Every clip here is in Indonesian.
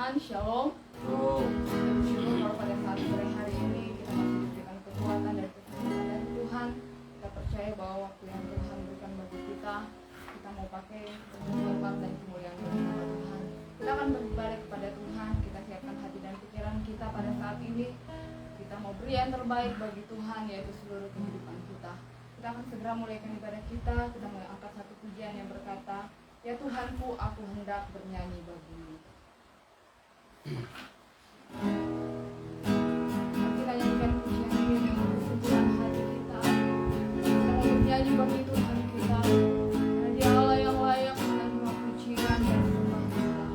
Tuhan, Shalom. Bersyukur kalau pada saat sore hari ini kita masih diberikan kekuatan dan kesehatan dari Tuhan. Kita percaya bahwa waktu yang Tuhan berikan bagi kita mau pakai untuk menghormat dan kemuliaan bagi nama Tuhan. Kita akan berbalik kepada Tuhan, kita siapkan hati dan pikiran kita pada saat ini. Kita mau beri yang terbaik bagi Tuhan, yaitu seluruh kehidupan kita. Kita akan segera mulaikan ibadah kita mau angkat satu pujian yang berkata, ya Tuhanku, aku hendak bernyanyi bagimu. Kita nyanyikan pujian ini dengan kesucian hati kita. Kita mau bernyanyi bagi Tuhan kita, karena Dia Allah yang layak menerima pujian dan sembah kita.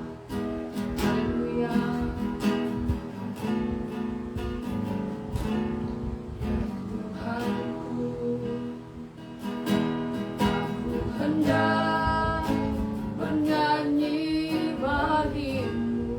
Haleluya. Hendak bernyanyi bagimu,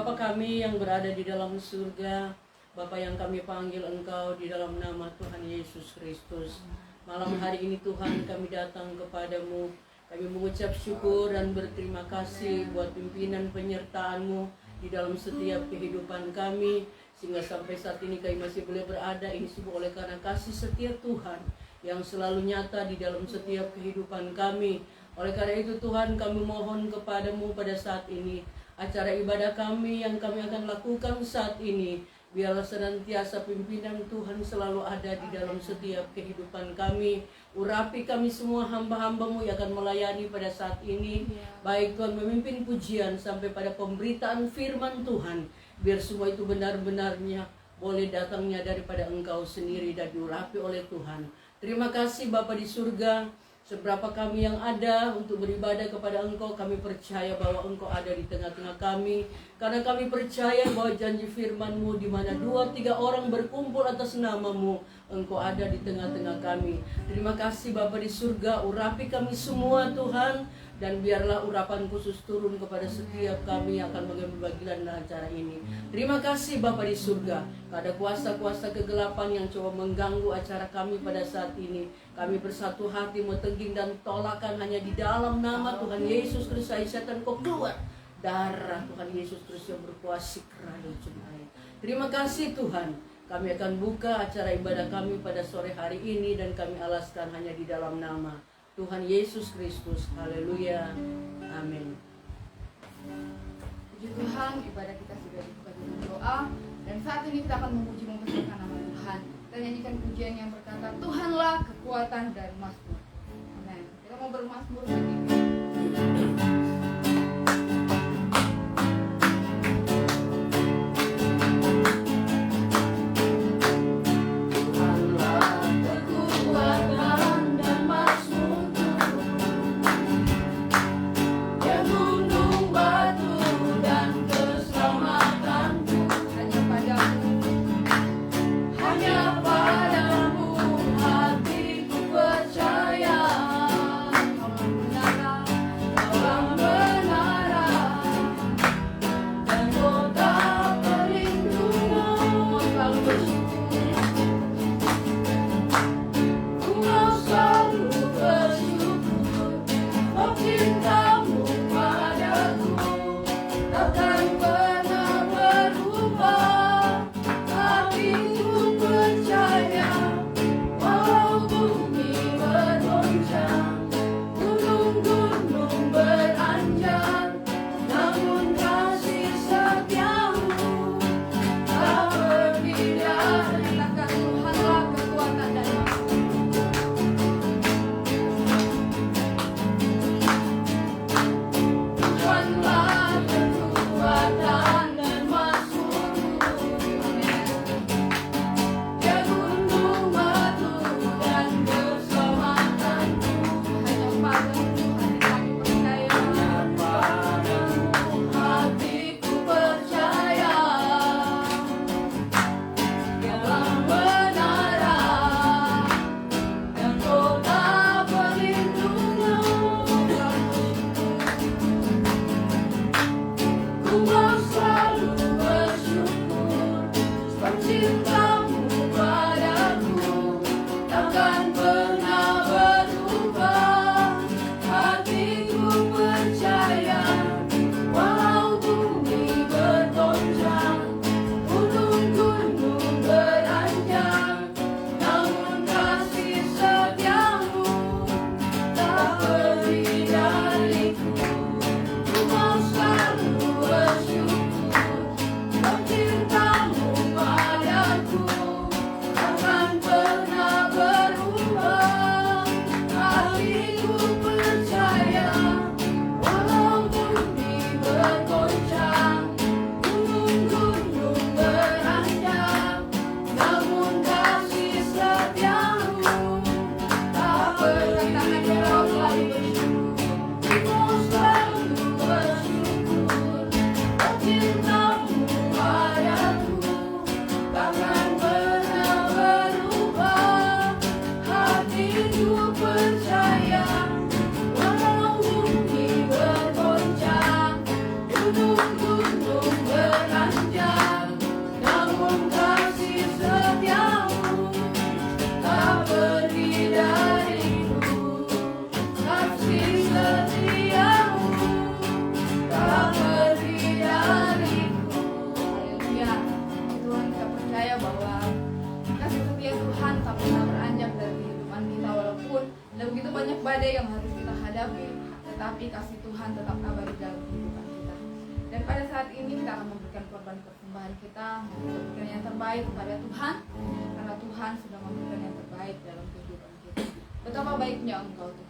Bapa kami yang berada di dalam surga, Bapa yang kami panggil Engkau di dalam nama Tuhan Yesus Kristus. Malam hari ini Tuhan kami datang kepadamu. Kami mengucap syukur dan berterima kasih buat pimpinan penyertaan-Mu di dalam setiap kehidupan kami. Sehingga sampai saat ini kami masih boleh berada, ini semua oleh karena kasih setia Tuhan yang selalu nyata di dalam setiap kehidupan kami. Oleh karena itu Tuhan, kami mohon kepadamu pada saat ini, acara ibadah kami yang kami akan lakukan saat ini, biarlah senantiasa pimpinan Tuhan selalu ada di dalam setiap kehidupan kami. Urapi kami semua hamba-hamba-Mu yang akan melayani pada saat ini. Baik Tuhan memimpin pujian sampai pada pemberitaan firman Tuhan. Biar semua itu benar-benarnya boleh datangnya daripada Engkau sendiri dan diurapi oleh Tuhan. Terima kasih Bapa di surga. Seberapa kami yang ada untuk beribadah kepada Engkau, kami percaya bahwa Engkau ada di tengah-tengah kami. Karena kami percaya bahwa janji firman-Mu di mana 2-3 orang berkumpul atas nama-Mu, Engkau ada di tengah-tengah kami. Terima kasih Bapa di surga, urapi kami semua Tuhan. Dan biarlah urapan khusus turun kepada setiap kami yang akan mengambil bagian dalam acara ini. Terima kasih Bapa di surga. Ada kuasa-kuasa kegelapan yang coba mengganggu acara kami pada saat ini. Kami bersatu hati mengging dan tolakan hanya di dalam nama Tuhan Yesus Kristus. Setan kau keluar. Darah Tuhan Yesus Kristus yang berkuasa kerana jemaat. Terima kasih Tuhan. Kami akan buka acara ibadah kami pada sore hari ini dan kami alaskan hanya di dalam nama Tuhan Yesus Kristus. Haleluya. Amin. Puji Tuhan, ibadah kita sudah dibuka dengan doa. Dan saat ini kita akan memuji membesarkan nama Tuhan. Kita nyanyikan pujian yang berkata, Tuhanlah kekuatan dan mazmur. Amin. Kita mau bermazmur sedikit. gunung-gunung yang harus kita hadapi, tetapi kasih Tuhan tetap abadi dalam kehidupan kita. Dan pada saat ini kita akan memberikan korban persembahan kita, memberikan yang terbaik kepada Tuhan, karena Tuhan sudah memberikan yang terbaik dalam kehidupan kita. Betapa baiknya Engkau Tuhan.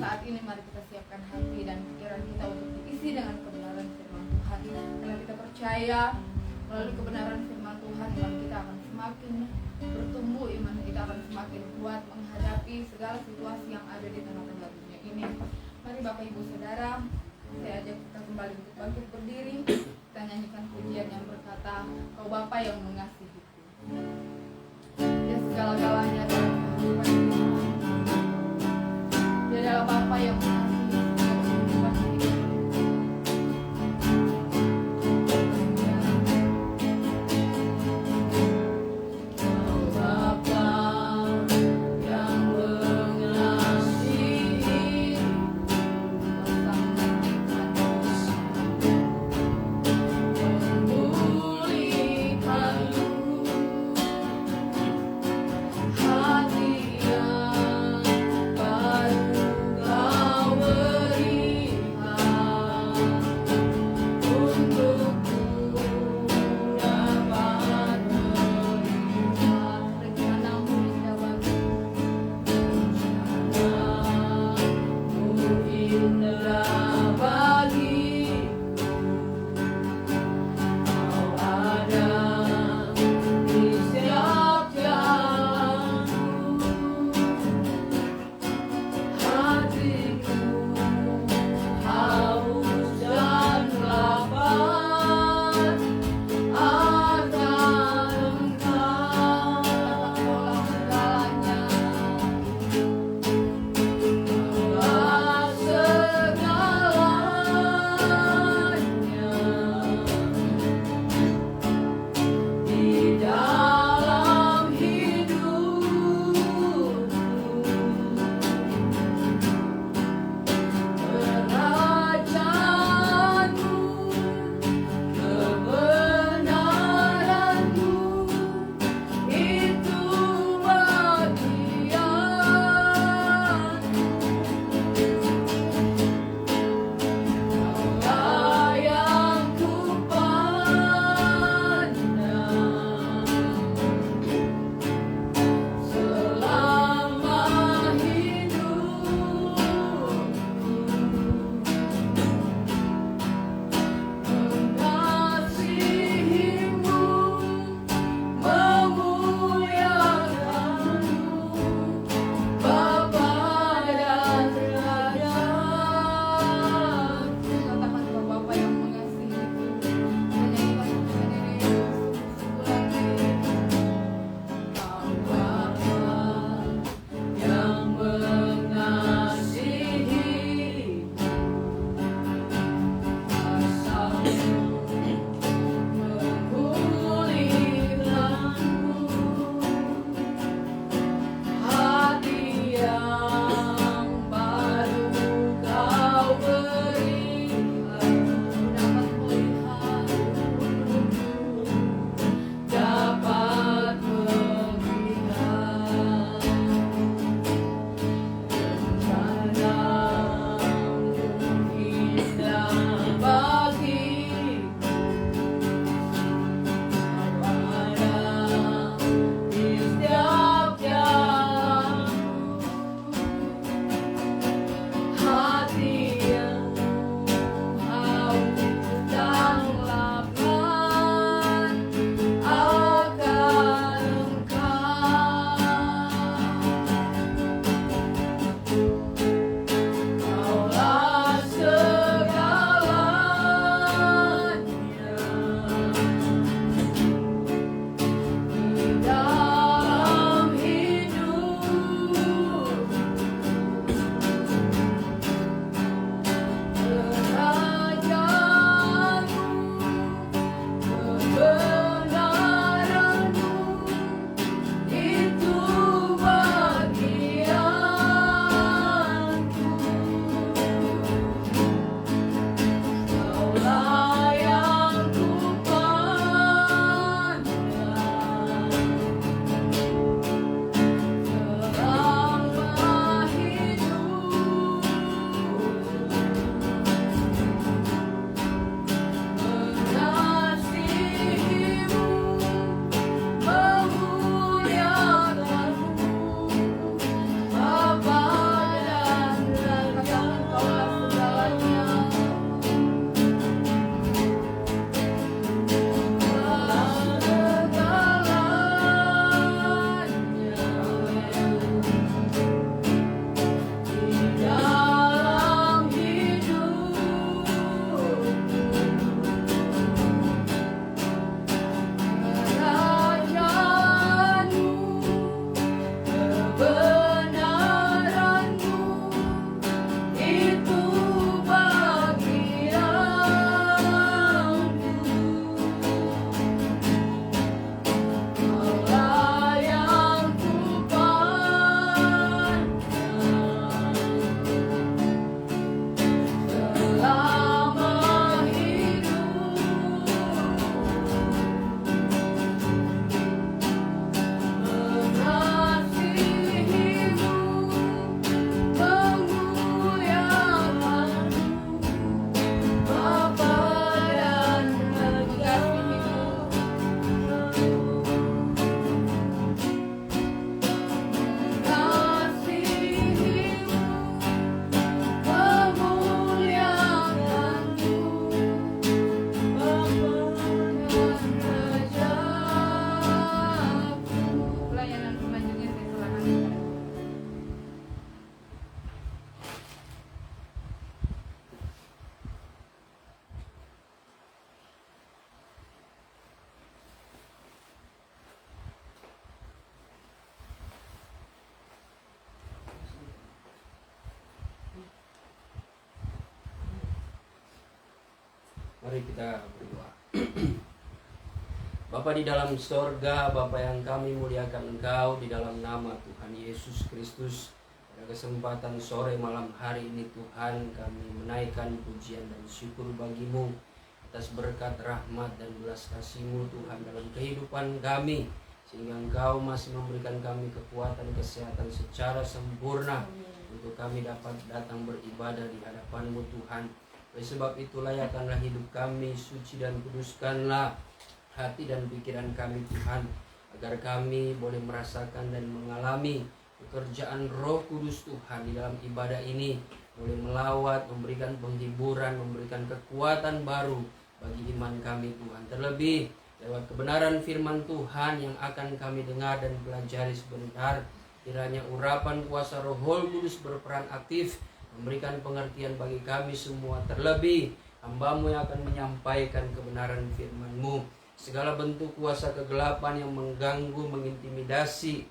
Saat ini mari kita siapkan hati dan pikiran kita untuk diisi dengan kebenaran firman Tuhan, karena kita percaya melalui kebenaran firman Tuhan iman kita akan semakin bertumbuh, iman kita akan semakin kuat menghadapi segala situasi yang ada di tengah-tengah dunia ini. Mari Bapak Ibu Saudara, saya ajak kita kembali untuk bangkit berdiri. Kita nyanyikan pujian yang berkata, Kau Bapa yang mengasihiku. Ya segala-galanya dalam kehidupan kita, Dia adalah Bapa yang mengasihi kehidupan kita. Kau Bapa yang mengasihi, memulihkan luka. Mari kita berdoa. Bapa di dalam sorga, Bapa yang kami muliakan Engkau di dalam nama Tuhan Yesus Kristus. Pada kesempatan sore malam hari ini Tuhan, kami menaikkan pujian dan syukur bagi-Mu atas berkat rahmat dan belas kasih-Mu Tuhan dalam kehidupan kami, sehingga Engkau masih memberikan kami kekuatan kesehatan secara sempurna untuk kami dapat datang beribadah di hadapan-Mu Tuhan. Oleh sebab itu layakkanlah hidup kami, suci dan kuduskanlah hati dan pikiran kami Tuhan, agar kami boleh merasakan dan mengalami pekerjaan Roh Kudus Tuhan di dalam ibadah ini, boleh melawat, memberikan penghiburan, memberikan kekuatan baru bagi iman kami Tuhan. Terlebih lewat kebenaran firman Tuhan yang akan kami dengar dan pelajari sebentar, kiranya urapan kuasa Roh Kudus berperan aktif, memberikan pengertian bagi kami semua. Terlebih hamba-Mu yang akan menyampaikan kebenaran firman-Mu. Segala bentuk kuasa kegelapan yang mengganggu, mengintimidasi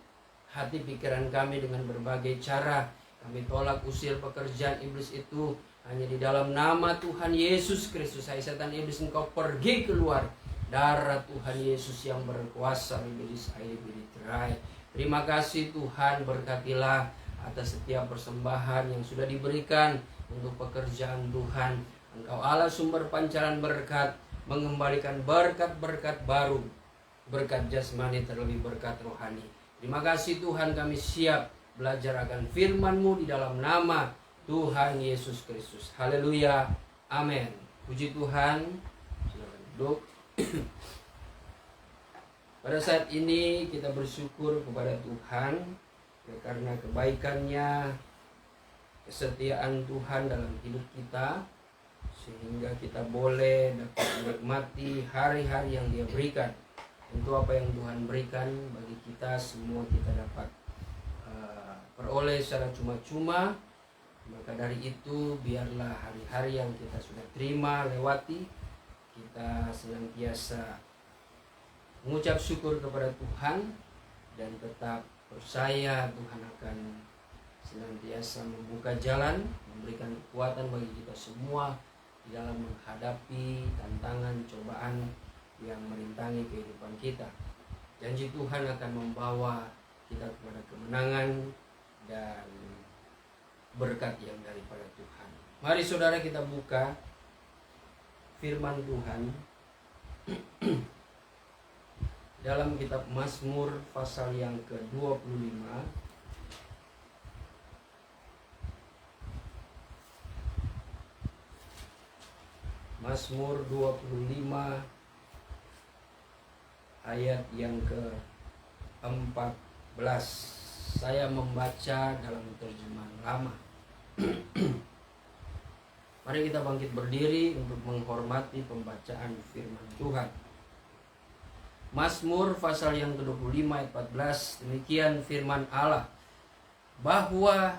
hati pikiran kami dengan berbagai cara, kami tolak, usir pekerjaan iblis itu hanya di dalam nama Tuhan Yesus Kristus. Hai setan iblis, engkau pergi keluar. Darah Tuhan Yesus yang berkuasa, iblis air biditerai. Terima kasih Tuhan, berkatilah atas setiap persembahan yang sudah diberikan untuk pekerjaan Tuhan. Engkau Allah sumber pancaran berkat, mengembalikan berkat-berkat baru, berkat jasmani terlebih berkat rohani. Terima kasih Tuhan, kami siap belajar akan firman-Mu di dalam nama Tuhan Yesus Kristus. Haleluya, amin. Puji Tuhan. Silakan duduk. Pada saat ini kita bersyukur kepada Tuhan karena kebaikan-Nya, kesetiaan Tuhan dalam hidup kita, sehingga kita boleh dapat menikmati hari-hari yang Dia berikan. Tentu apa yang Tuhan berikan bagi kita semua kita dapat peroleh secara cuma-cuma. Maka dari itu biarlah hari-hari yang kita sudah terima, lewati, kita senantiasa mengucap syukur kepada Tuhan dan tetap percaya Tuhan akan senantiasa membuka jalan, memberikan kekuatan bagi kita semua di dalam menghadapi tantangan, cobaan yang merintangi kehidupan kita. Janji Tuhan akan membawa kita kepada kemenangan dan berkat yang daripada Tuhan. Mari saudara kita buka firman Tuhan dalam kitab Mazmur pasal yang ke-25. Mazmur 25 ayat yang ke-14. Saya membaca dalam terjemahan lama. Mari kita bangkit berdiri untuk menghormati pembacaan firman Tuhan. Mazmur pasal yang ke-25 ayat 14. Demikian firman Allah, bahwa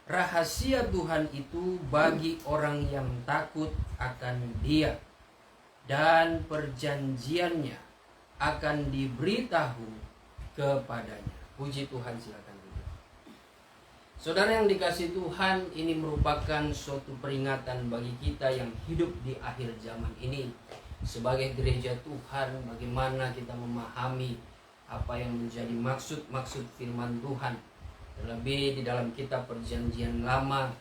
rahasia Tuhan itu bagi orang yang takut akan Dia, dan perjanjiannya akan diberitahu kepadanya. Puji Tuhan, silakan duduk. Saudara yang dikasihi Tuhan, ini merupakan suatu peringatan bagi kita yang hidup di akhir zaman ini. Sebagai gereja Tuhan, bagaimana kita memahami apa yang menjadi maksud-maksud firman Tuhan. Terlebih di dalam kitab Perjanjian Lama,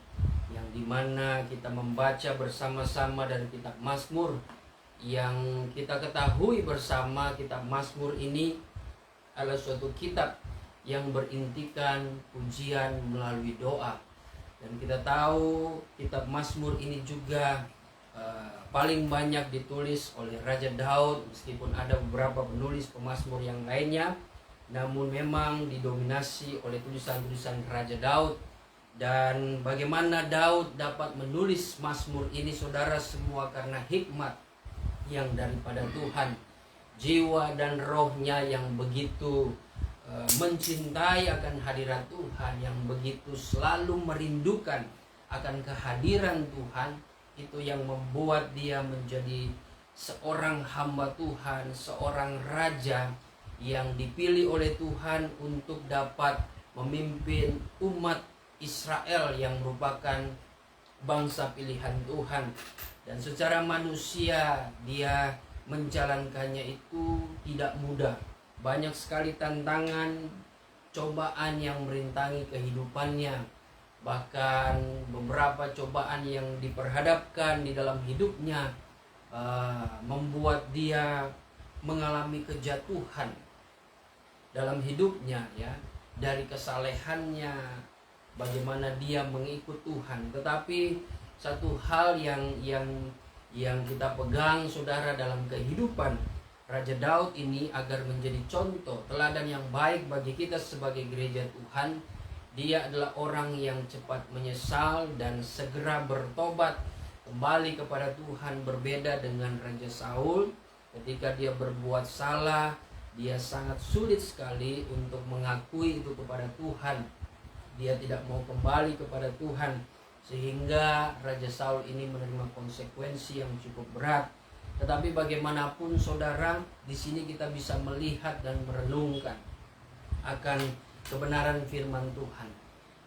yang dimana kita membaca bersama-sama dari kitab Mazmur, yang kita ketahui bersama kitab Mazmur ini adalah suatu kitab yang berintikan pujian melalui doa. Dan kita tahu kitab Mazmur ini juga paling banyak ditulis oleh Raja Daud, meskipun ada beberapa penulis pemazmur yang lainnya, namun memang didominasi oleh tulisan-tulisan Raja Daud. Dan bagaimana Daud dapat menulis Mazmur ini, saudara semua, karena hikmat yang daripada Tuhan, jiwa dan rohnya yang begitu mencintai akan hadirat Tuhan, yang begitu selalu merindukan akan kehadiran Tuhan. Itu yang membuat dia menjadi seorang hamba Tuhan, seorang raja yang dipilih oleh Tuhan untuk dapat memimpin umat Israel yang merupakan bangsa pilihan Tuhan. Dan secara manusia dia menjalankannya itu tidak mudah. Banyak sekali tantangan, cobaan yang merintangi kehidupannya. Bahkan beberapa cobaan yang diperhadapkan di dalam hidupnya membuat dia mengalami kejatuhan dalam hidupnya, ya, dari kesalehannya, bagaimana dia mengikut Tuhan. Tetapi satu hal yang kita pegang, saudara, dalam kehidupan Raja Daud ini agar menjadi contoh teladan yang baik bagi kita sebagai gereja Tuhan. Dia adalah orang yang cepat menyesal dan segera bertobat kembali kepada Tuhan. Berbeda dengan Raja Saul, ketika dia berbuat salah, dia sangat sulit sekali untuk mengakui itu kepada Tuhan. Dia tidak mau kembali kepada Tuhan, sehingga Raja Saul ini menerima konsekuensi yang cukup berat. Tetapi bagaimanapun, saudara, di sini kita bisa melihat dan merenungkan akan kebenaran firman Tuhan.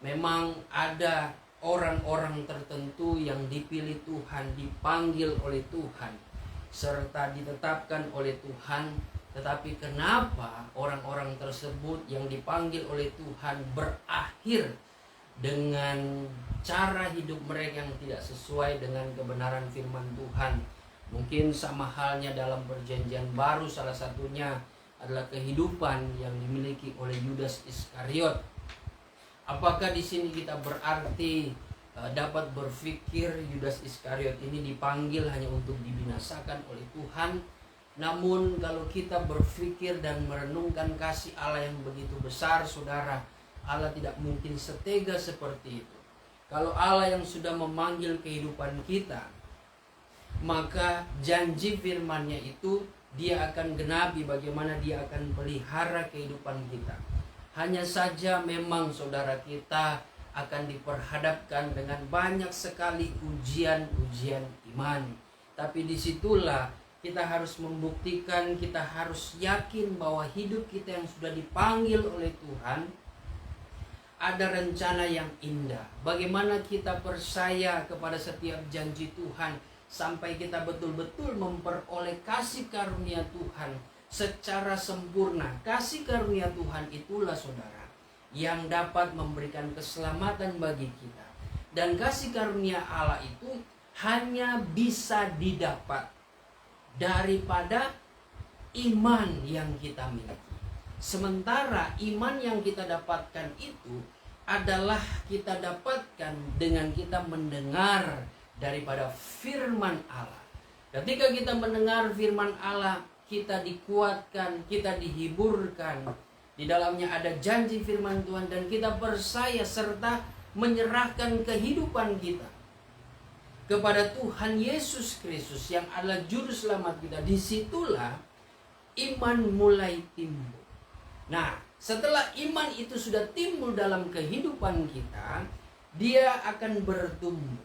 Memang ada orang-orang tertentu yang dipilih Tuhan, dipanggil oleh Tuhan, serta ditetapkan oleh Tuhan. Tetapi kenapa orang-orang tersebut yang dipanggil oleh Tuhan berakhir dengan cara hidup mereka yang tidak sesuai dengan kebenaran firman Tuhan? Mungkin sama halnya dalam perjanjian baru, salah satunya adalah kehidupan yang dimiliki oleh Yudas Iskariot. Apakah di sini kita berarti dapat berpikir Yudas Iskariot ini dipanggil hanya untuk dibinasakan oleh Tuhan? Namun kalau kita berpikir dan merenungkan kasih Allah yang begitu besar, saudara, Allah tidak mungkin setega seperti itu. Kalau Allah yang sudah memanggil kehidupan kita, maka janji firman-Nya itu Dia akan genapi, bagaimana Dia akan pelihara kehidupan kita. Hanya saja memang, saudara, kita akan diperhadapkan dengan banyak sekali ujian-ujian iman. Tapi disitulah kita harus membuktikan, kita harus yakin bahwa hidup kita yang sudah dipanggil oleh Tuhan ada rencana yang indah. Bagaimana kita percaya kepada setiap janji Tuhan sampai kita betul-betul memperoleh kasih karunia Tuhan secara sempurna. Kasih karunia Tuhan itulah, saudara, yang dapat memberikan keselamatan bagi kita. Dan kasih karunia Allah itu hanya bisa didapat daripada iman yang kita miliki. Sementara iman yang kita dapatkan itu adalah kita dapatkan dengan kita mendengar daripada firman Allah. Ketika kita mendengar firman Allah, kita dikuatkan, kita dihiburkan. Di dalamnya ada janji firman Tuhan dan kita percaya serta menyerahkan kehidupan kita kepada Tuhan Yesus Kristus yang adalah juru selamat kita. Disitulah iman mulai timbul. Nah, setelah iman itu sudah timbul dalam kehidupan kita, dia akan bertumbuh.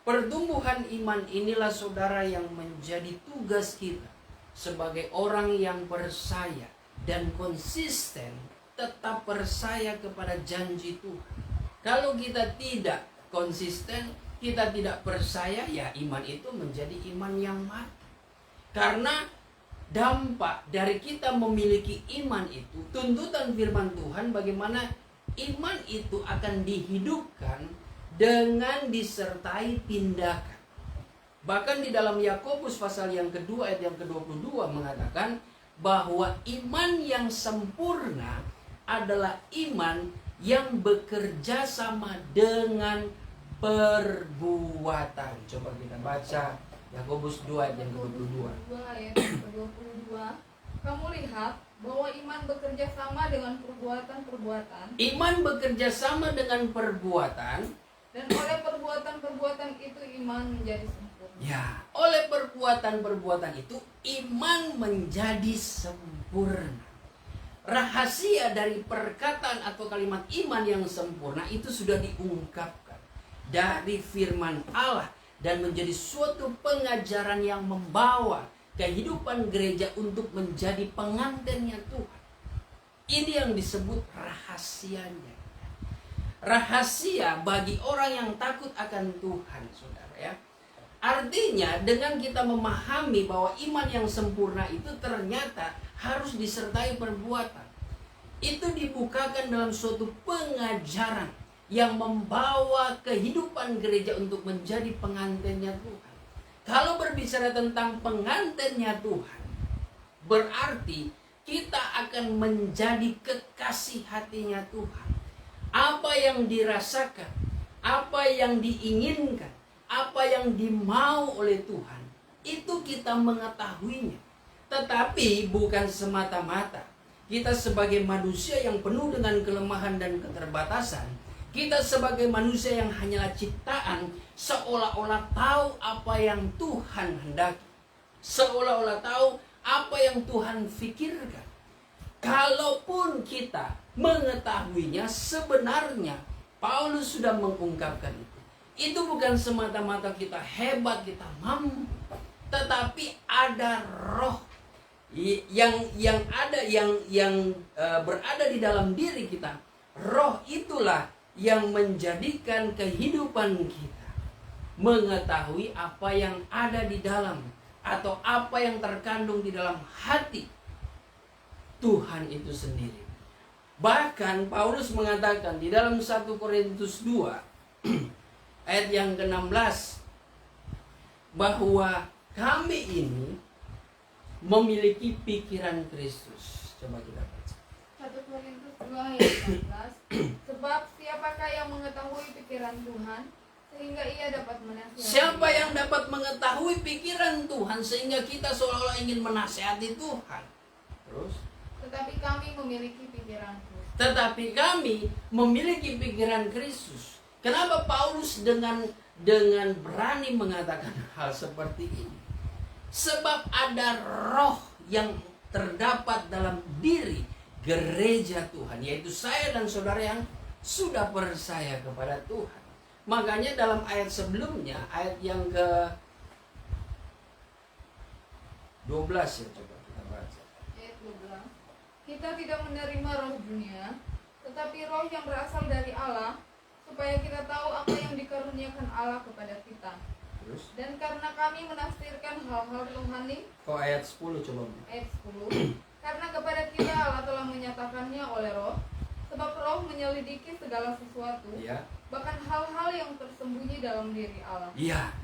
Pertumbuhan iman inilah, saudara, yang menjadi tugas kita sebagai orang yang percaya dan konsisten tetap percaya kepada janji Tuhan. Kalau kita tidak konsisten, kita tidak percaya, ya iman itu menjadi iman yang mati. Karena dampak dari kita memiliki iman itu, tuntutan firman Tuhan bagaimana iman itu akan dihidupkan dengan disertai tindakan. Bahkan di dalam Yakobus pasal yang kedua ayat yang ke-22 mengatakan bahwa iman yang sempurna adalah iman yang bekerja sama dengan perbuatan. Coba kita baca Yakobus 2 ayat yang ke-22. Ayat ke-22. Kamu lihat bahwa iman bekerja sama dengan perbuatan-perbuatan. Iman bekerja sama dengan perbuatan. Dan oleh perbuatan-perbuatan itu iman menjadi sempurna. Ya, oleh perbuatan-perbuatan itu iman menjadi sempurna. Rahasia dari perkataan atau kalimat iman yang sempurna itu sudah diungkapkan dari firman Allah dan menjadi suatu pengajaran yang membawa kehidupan gereja untuk menjadi pengantinnya Tuhan. Ini yang disebut rahasianya. rahasia bagi orang yang takut akan Tuhan, saudara ya. Artinya dengan kita memahami bahwa iman yang sempurna itu ternyata harus disertai perbuatan. Itu dibukakan dalam suatu pengajaran yang membawa kehidupan gereja untuk menjadi pengantinnya Tuhan. Kalau berbicara tentang pengantinnya Tuhan, berarti kita akan menjadi kekasih hatinya Tuhan. Apa yang dirasakan, apa yang diinginkan, apa yang dimau oleh Tuhan, itu kita mengetahuinya. Tetapi bukan semata-mata kita sebagai manusia yang penuh dengan kelemahan dan keterbatasan, kita sebagai manusia yang hanyalah ciptaan, seolah-olah tahu apa yang Tuhan hendaki, seolah-olah tahu apa yang Tuhan fikirkan. Kalaupun kita mengetahuinya, sebenarnya Paulus sudah mengungkapkan itu. Itu bukan semata-mata kita hebat, kita mampu, tetapi ada roh yang berada di dalam diri kita. Roh itulah yang menjadikan kehidupan kita mengetahui apa yang ada di dalam, atau apa yang terkandung di dalam hati Tuhan itu sendiri. Bahkan Paulus mengatakan di dalam 1 Korintus 2 ayat yang ke-16 bahwa kami ini memiliki pikiran Kristus. Coba kita baca. 1 Korintus 2 ayat 16. Sebab siapakah yang mengetahui pikiran Tuhan sehingga ia dapat menasihati? Siapa yang dapat mengetahui pikiran Tuhan sehingga kita seolah-olah ingin menasihati Tuhan? Terus, Tetapi kami memiliki pikiran Kristus. tetapi kami memiliki pikiran Kristus. Kenapa Paulus dengan berani mengatakan hal seperti ini? Sebab ada roh yang terdapat dalam diri gereja Tuhan, yaitu saya dan saudara yang sudah percaya kepada Tuhan. Makanya dalam ayat sebelumnya, ayat yang ke 12 ya, coba kita baca. Ayat 12. Kita tidak menerima roh dunia, tetapi roh yang berasal dari Allah, supaya kita tahu apa yang dikaruniakan Allah kepada kita. Terus, Dan karena kami menafsirkan hal-hal rohani, ayat 10 coba. ayat 10, karena kepada kita Allah telah menyatakannya oleh roh, sebab roh menyelidiki segala sesuatu, Ya. bahkan hal-hal yang tersembunyi dalam diri Allah. Iya.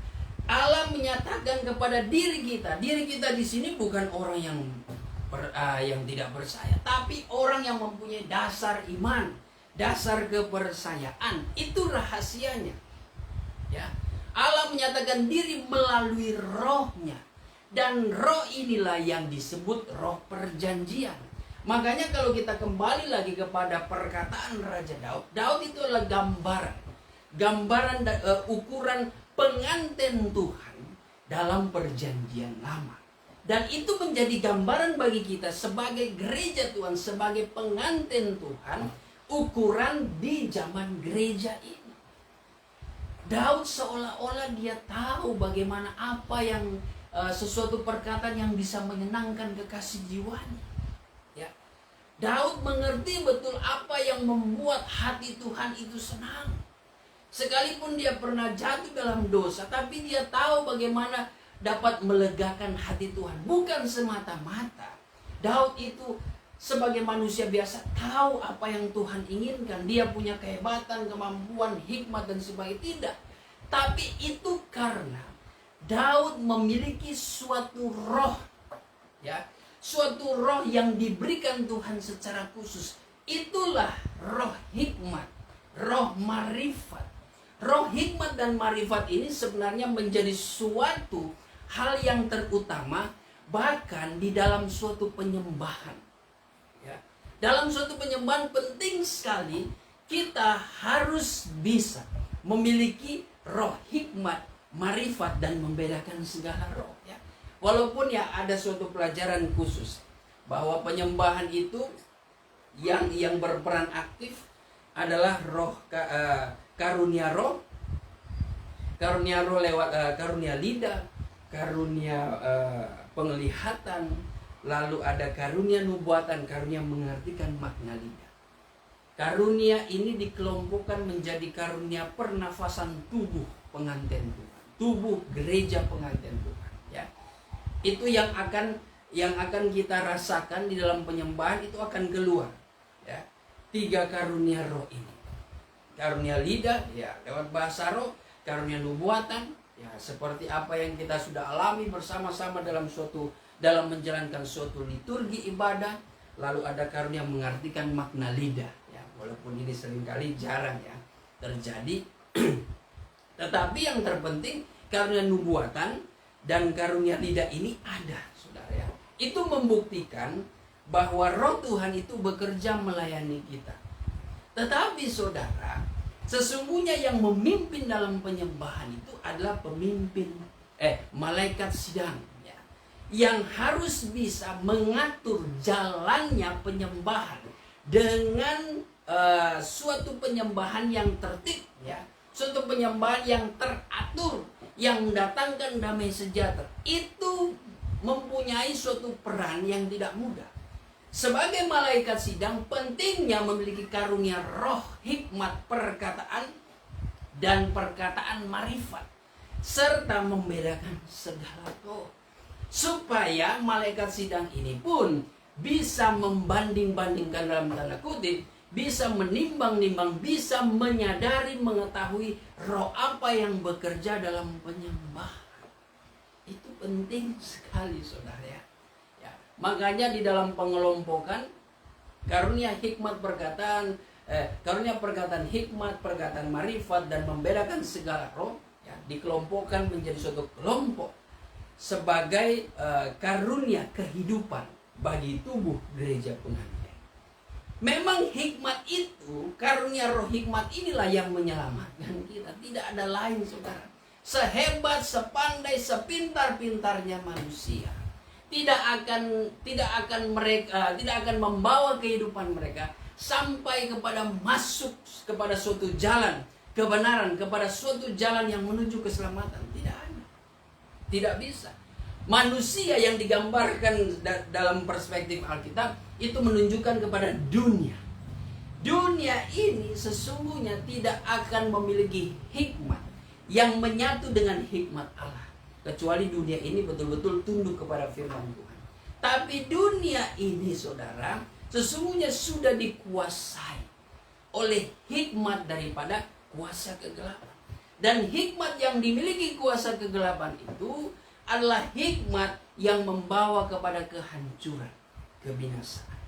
Allah menyatakan kepada diri kita. Diri kita di sini bukan orang yang tidak percaya, tapi orang yang mempunyai dasar iman, dasar kepercayaan. Itu rahasianya. Ya. Allah menyatakan diri melalui rohnya. Dan roh inilah yang disebut roh perjanjian. Makanya kalau kita kembali lagi kepada perkataan Raja Daud, Daud itu adalah gambaran ukuran pengantin Tuhan dalam perjanjian lama. Dan itu menjadi gambaran bagi kita sebagai gereja Tuhan, sebagai pengantin Tuhan, ukuran di zaman gereja ini. Daud seolah-olah dia tahu bagaimana apa yang sesuatu perkataan yang bisa menyenangkan kekasih jiwanya. Ya. Daud mengerti betul apa yang membuat hati Tuhan itu senang. Sekalipun dia pernah jatuh dalam dosa, tapi dia tahu bagaimana dapat melegakan hati Tuhan. Bukan semata-mata Daud itu sebagai manusia biasa tahu apa yang Tuhan inginkan. Dia punya kehebatan, kemampuan, hikmat dan sebagainya. Tidak. Tapi itu karena Daud memiliki suatu roh, ya, suatu roh yang diberikan Tuhan secara khusus. Itulah roh hikmat, roh marifat. Roh hikmat dan marifat ini sebenarnya menjadi suatu hal yang terutama bahkan di dalam suatu penyembahan. Ya. Dalam suatu penyembahan penting sekali kita harus bisa memiliki roh hikmat, marifat dan membedakan segala roh. Ya. Walaupun ya ada suatu pelajaran khusus bahwa penyembahan itu yang berperan aktif adalah roh karunia roh lewat karunia lidah, karunia penglihatan, lalu ada karunia nubuatan, karunia mengertikan makna lidah. Karunia ini dikelompokkan menjadi karunia pernafasan tubuh pengantin Tuhan, tubuh gereja pengantin Tuhan. Ya, itu yang akan kita rasakan di dalam penyembahan, itu akan keluar. Ya, 3 karunia roh ini. Karunia lidah, ya lewat bahasa roh. Karunia nubuatan, ya seperti apa yang kita sudah alami bersama-sama dalam menjalankan suatu liturgi ibadah. Lalu ada karunia mengartikan makna lidah, ya walaupun ini seringkali jarang ya terjadi. Tetapi yang terpenting karunia nubuatan dan karunia lidah ini ada, saudara ya. Itu membuktikan bahwa roh Tuhan itu bekerja melayani kita. Tetapi saudara, sesungguhnya yang memimpin dalam penyembahan itu adalah malaikat sidang, ya, yang harus bisa mengatur jalannya penyembahan dengan suatu penyembahan yang tertib, ya, suatu penyembahan yang teratur, yang mendatangkan damai sejahtera. Itu mempunyai suatu peran yang tidak mudah. Sebagai malaikat sidang, pentingnya memiliki karunia roh, hikmat perkataan, dan perkataan marifat, serta membedakan segala roh, supaya malaikat sidang ini pun bisa membanding-bandingkan, dalam tanda kutip, bisa menimbang-nimbang, bisa menyadari, mengetahui roh apa yang bekerja dalam penyembahan. Itu penting sekali, saudara ya. Makanya di dalam pengelompokan karunia hikmat perkataan, karunia perkataan hikmat, perkataan marifat, dan membedakan segala roh, ya, dikelompokkan menjadi suatu kelompok sebagai karunia kehidupan bagi tubuh gereja pengantin. Memang hikmat itu, karunia roh hikmat inilah yang menyelamatkan kita. Tidak ada lain, saudara. Sehebat, sepandai, sepintar-pintarnya manusia, tidak akan membawa kehidupan mereka sampai kepada masuk kepada suatu jalan kebenaran, kepada suatu jalan yang menuju keselamatan. Tidak ada, tidak bisa. Manusia yang digambarkan dalam perspektif Alkitab itu menunjukkan kepada dunia. Dunia ini sesungguhnya tidak akan memiliki hikmat yang menyatu dengan hikmat Allah, kecuali dunia ini betul-betul tunduk kepada firman Tuhan. Tapi dunia ini, saudara, sesungguhnya sudah dikuasai oleh hikmat daripada kuasa kegelapan. Dan hikmat yang dimiliki kuasa kegelapan itu adalah hikmat yang membawa kepada kehancuran, kebinasaan.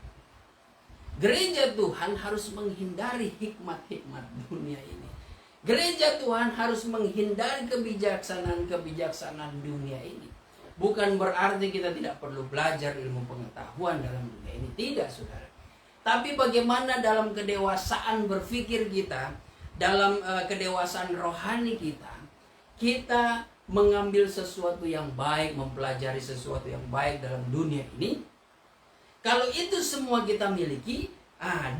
Gereja Tuhan harus menghindari hikmat-hikmat dunia ini. Gereja Tuhan harus menghindari kebijaksanaan dunia ini. Bukan berarti kita tidak perlu belajar ilmu pengetahuan dalam dunia ini. Tidak, saudara. Tapi bagaimana dalam kedewasaan berpikir kita, dalam kedewasaan rohani kita mengambil sesuatu yang baik, mempelajari sesuatu yang baik dalam dunia ini. Kalau itu semua kita miliki,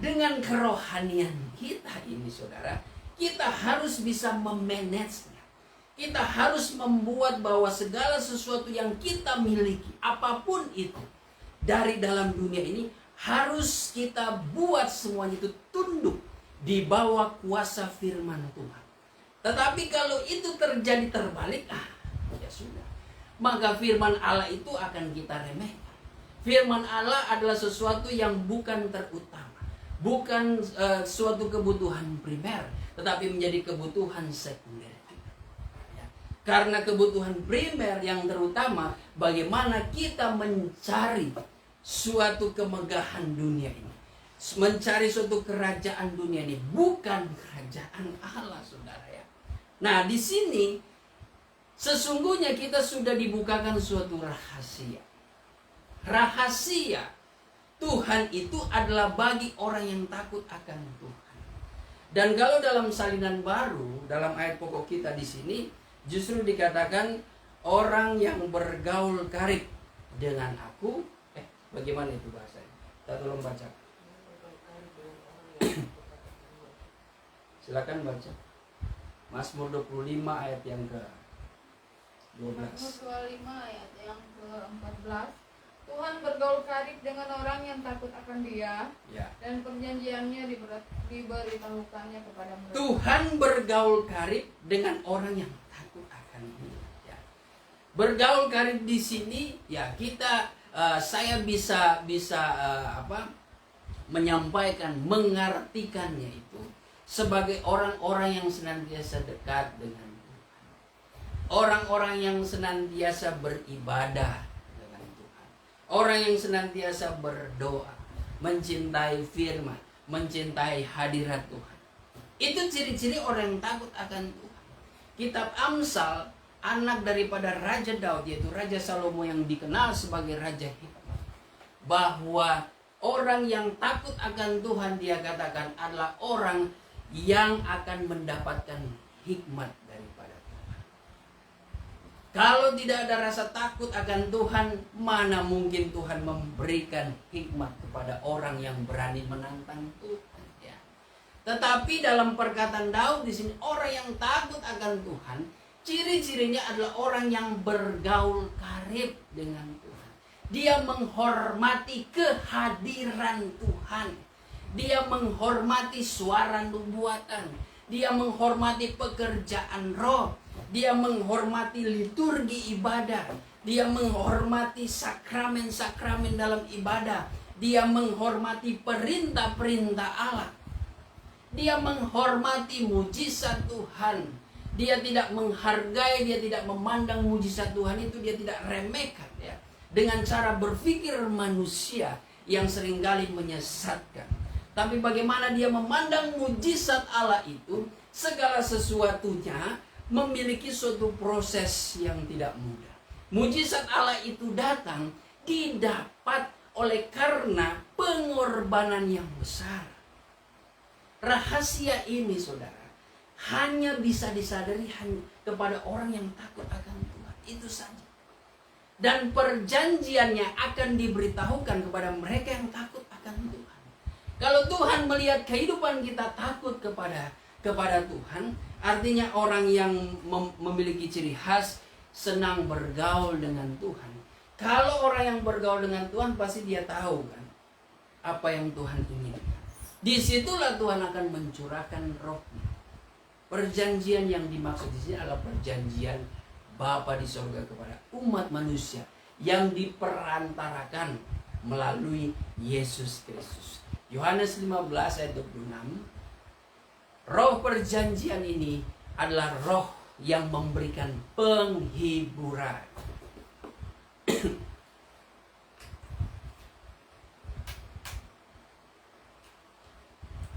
dengan kerohanian kita ini, saudara, kita harus bisa memanagenya. Kita harus membuat bahwa segala sesuatu yang kita miliki, apapun itu, dari dalam dunia ini, harus kita buat semuanya itu tunduk di bawah kuasa firman Tuhan. Tetapi kalau itu terjadi terbalik, ya sudah. Maka firman Allah itu akan kita remehkan. Firman Allah adalah sesuatu yang bukan terutama, bukan suatu kebutuhan primer, tetapi menjadi kebutuhan sekunder. Ya. Karena kebutuhan primer yang terutama, bagaimana kita mencari suatu kemegahan dunia ini, mencari suatu kerajaan dunia ini, bukan kerajaan Allah, saudara ya. Nah, di sini sesungguhnya kita sudah dibukakan suatu rahasia. Rahasia Tuhan itu adalah bagi orang yang takut akan Tuhan. Dan kalau dalam salinan baru, dalam ayat pokok kita di sini, justru dikatakan orang yang bergaul karib dengan aku. Bagaimana itu bahasanya? Kita tolong baca. Silakan baca. Mazmur 25 ayat yang ke-12. Mazmur 25 ayat yang ke-14. Tuhan bergaul karib dengan orang yang takut akan Dia, Ya. dan perjanjiannya diberitahukannya kepada mereka. Tuhan bergaul karib dengan orang yang takut akan Dia. Ya. Bergaul karib di sini, ya saya bisa menyampaikan, mengartikannya itu sebagai orang-orang yang senantiasa dekat dengan Tuhan, orang-orang yang senantiasa beribadah dengan Tuhan, orang yang senantiasa berdoa, mencintai firman, mencintai hadirat Tuhan. Itu ciri-ciri orang yang takut akan Tuhan. Kitab Amsal, anak daripada Raja Daud, yaitu Raja Salomo yang dikenal sebagai Raja Hikmat, bahwa orang yang takut akan Tuhan, dia katakan adalah orang yang akan mendapatkan hikmat daripada Tuhan. Kalau tidak ada rasa takut akan Tuhan, mana mungkin Tuhan memberikan hikmat kepada orang yang berani menantang Tuhan, ya. Tetapi dalam perkataan Daud di sini, orang yang takut akan Tuhan, ciri-cirinya adalah orang yang bergaul karib dengan Tuhan. Dia menghormati kehadiran Tuhan. Dia menghormati suara nubuatan. Dia menghormati pekerjaan roh. Dia menghormati liturgi ibadah. Dia menghormati sakramen-sakramen dalam ibadah. Dia menghormati perintah-perintah Allah. Dia menghormati mujizat Tuhan. Dia tidak menghargai, dia tidak memandang mujizat Tuhan itu, dia tidak remehkan, ya. Dengan cara berpikir manusia yang seringkali menyesatkan. Tapi bagaimana dia memandang mujizat Allah itu, segala sesuatunya memiliki suatu proses yang tidak mudah. Mujizat Allah itu datang didapat oleh karena pengorbanan yang besar. Rahasia ini, saudara, hanya bisa disadari hanya kepada orang yang takut akan Tuhan. Itu saja. Dan perjanjiannya akan diberitahukan kepada mereka yang takut akan Tuhan. Kalau Tuhan melihat kehidupan kita takut kepada Tuhan, artinya orang yang memiliki ciri khas senang bergaul dengan Tuhan. Kalau orang yang bergaul dengan Tuhan, pasti dia tahu kan apa yang Tuhan inginkan. Disitulah Tuhan akan mencurahkan roh-Nya. Perjanjian yang dimaksud di sini adalah perjanjian Bapa di surga kepada umat manusia yang diperantarakan melalui Yesus Kristus. Yohanes 15 ayat 26. Roh perjanjian ini adalah roh yang memberikan penghiburan.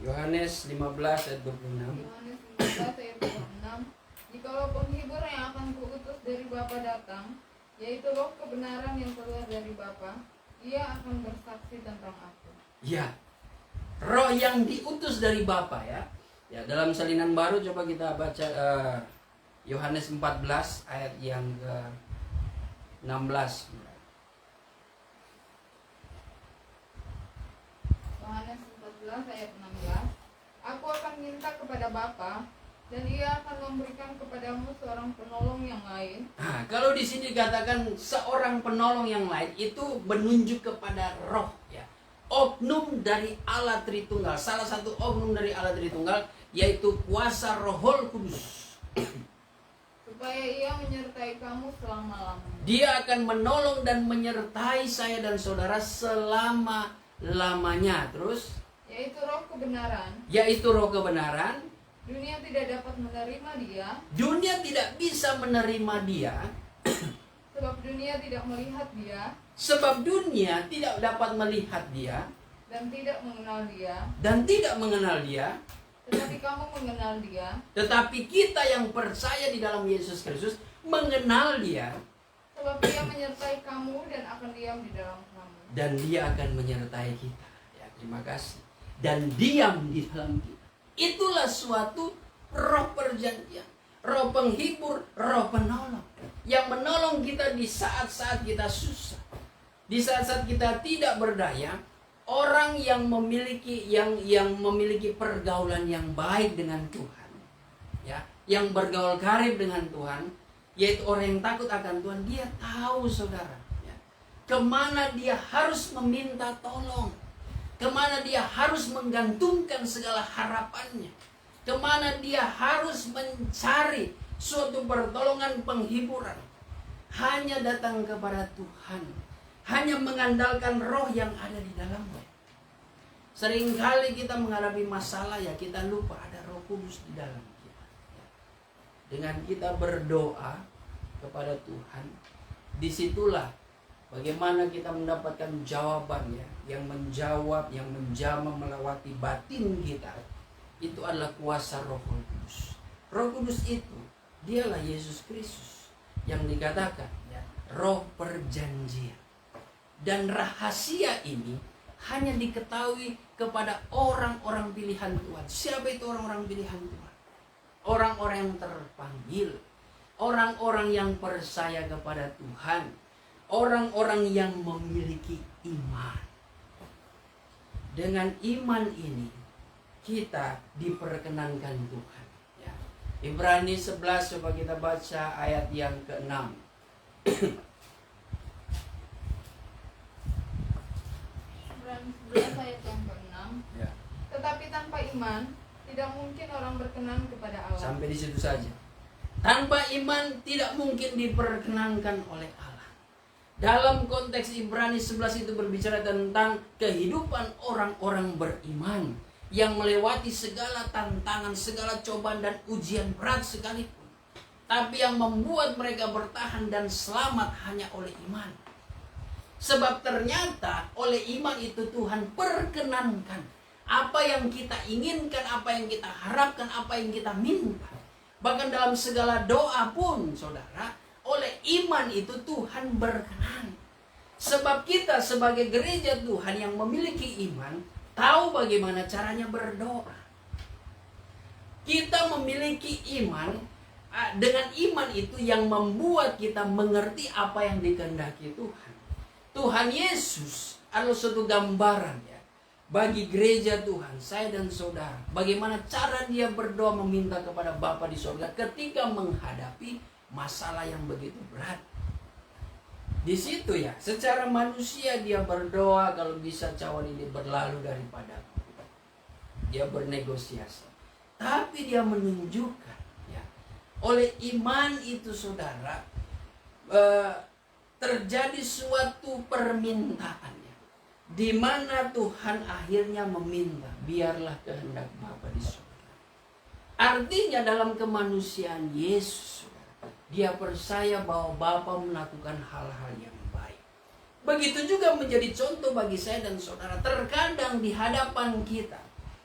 Yohanes 15 ayat 26. Yohanes 15 ayat 26. Jikalau penghibur yang akan kuutus dari Bapa datang, yaitu roh kebenaran yang keluar dari Bapa, ia akan bersaksi tentang aku. Ya, roh yang diutus dari Bapa, ya. Ya, dalam Salinan Baru coba kita baca Yohanes 14 ayat yang ke-16. Yohanes 14 ayat 16. Aku akan minta kepada Bapa, dan ia akan memberikan kepadamu seorang penolong yang lain. Nah, kalau di sini dikatakan seorang penolong yang lain, itu menunjuk kepada roh, ya. Oknum dari Allah Tritunggal. Salah satu oknum dari Allah Tritunggal yaitu kuasa Rohul Kudus. Supaya ia menyertai kamu selama-lamanya. Dia akan menolong dan menyertai saya dan saudara selama-lamanya. Terus, Yaitu roh kebenaran. yaitu roh kebenaran. Dunia tidak dapat menerima dia, Dunia tidak bisa menerima dia, sebab dunia tidak melihat dia, sebab dunia tidak dapat melihat dia dan tidak mengenal dia. dan tidak mengenal dia. Tetapi kamu mengenal dia, Tetapi kita yang percaya di dalam Yesus Kristus mengenal dia, sebab dia menyertai kamu dan akan diam di dalam kamu. dan dia akan menyertai kita. Ya, terima kasih. Dan diam di dalam kita. Itulah suatu roh perjanjian, roh penghibur, roh penolong yang menolong kita di saat-saat kita susah, di saat-saat kita tidak berdaya. Orang yang memiliki pergaulan yang baik dengan Tuhan, ya, yang bergaul karib dengan Tuhan, yaitu orang yang takut akan Tuhan, dia tahu, saudara, ya, kemana dia harus meminta tolong, kemana dia harus menggantungkan segala harapannya, kemana dia harus mencari suatu pertolongan penghiburan. Hanya datang kepada Tuhan, hanya mengandalkan roh yang ada di dalamnya. Seringkali kita menghadapi masalah, ya kita lupa ada Roh Kudus di dalam kita. Dengan kita berdoa kepada Tuhan, disitulah bagaimana kita mendapatkan jawabannya, yang menjawab, yang menjamah melewati batin kita. Itu adalah kuasa Roh Kudus. Roh Kudus itu, dialah Yesus Kristus yang dikatakan roh perjanjian. Dan rahasia ini hanya diketahui kepada orang-orang pilihan Tuhan. Siapa itu orang-orang pilihan Tuhan? Orang-orang yang terpanggil, orang-orang yang percaya kepada Tuhan, orang-orang yang memiliki iman. Dengan iman ini kita diperkenankan Tuhan. Ibrani 11, coba kita baca ayat yang ke-6. Ibrani 11 ayat yang ke-6. Ya. Tetapi tanpa iman tidak mungkin orang berkenan kepada Allah. Sampai di situ saja. Tanpa iman tidak mungkin diperkenankan oleh Allah. Dalam konteks Ibrani 11 itu berbicara tentang kehidupan orang-orang beriman yang melewati segala tantangan, segala cobaan dan ujian berat sekalipun. Tapi yang membuat mereka bertahan dan selamat hanya oleh iman. Sebab ternyata oleh iman itu Tuhan perkenankan apa yang kita inginkan, apa yang kita harapkan, apa yang kita minta. Bahkan dalam segala doa pun, saudara, oleh iman itu Tuhan berkenan. Sebab kita sebagai gereja Tuhan yang memiliki iman, tahu bagaimana caranya berdoa. Kita memiliki iman, dengan iman itu yang membuat kita mengerti apa yang dikehendaki Tuhan. Tuhan Yesus adalah suatu gambaran ya bagi gereja Tuhan, saya dan saudara. Bagaimana cara dia berdoa meminta kepada Bapa di surga ketika menghadapi masalah yang begitu berat. Di situ ya, secara manusia dia berdoa kalau bisa cawan ini berlalu daripadaku. Dia bernegosiasi. Tapi dia menunjukkan ya, oleh iman itu saudara, terjadi suatu permintaan ya, di mana Tuhan akhirnya meminta, biarlah kehendak Bapa di surga. Artinya dalam kemanusiaan Yesus, dia percaya bahwa Bapa melakukan hal-hal yang baik. Begitu juga menjadi contoh bagi saya dan saudara. Terkadang di hadapan kita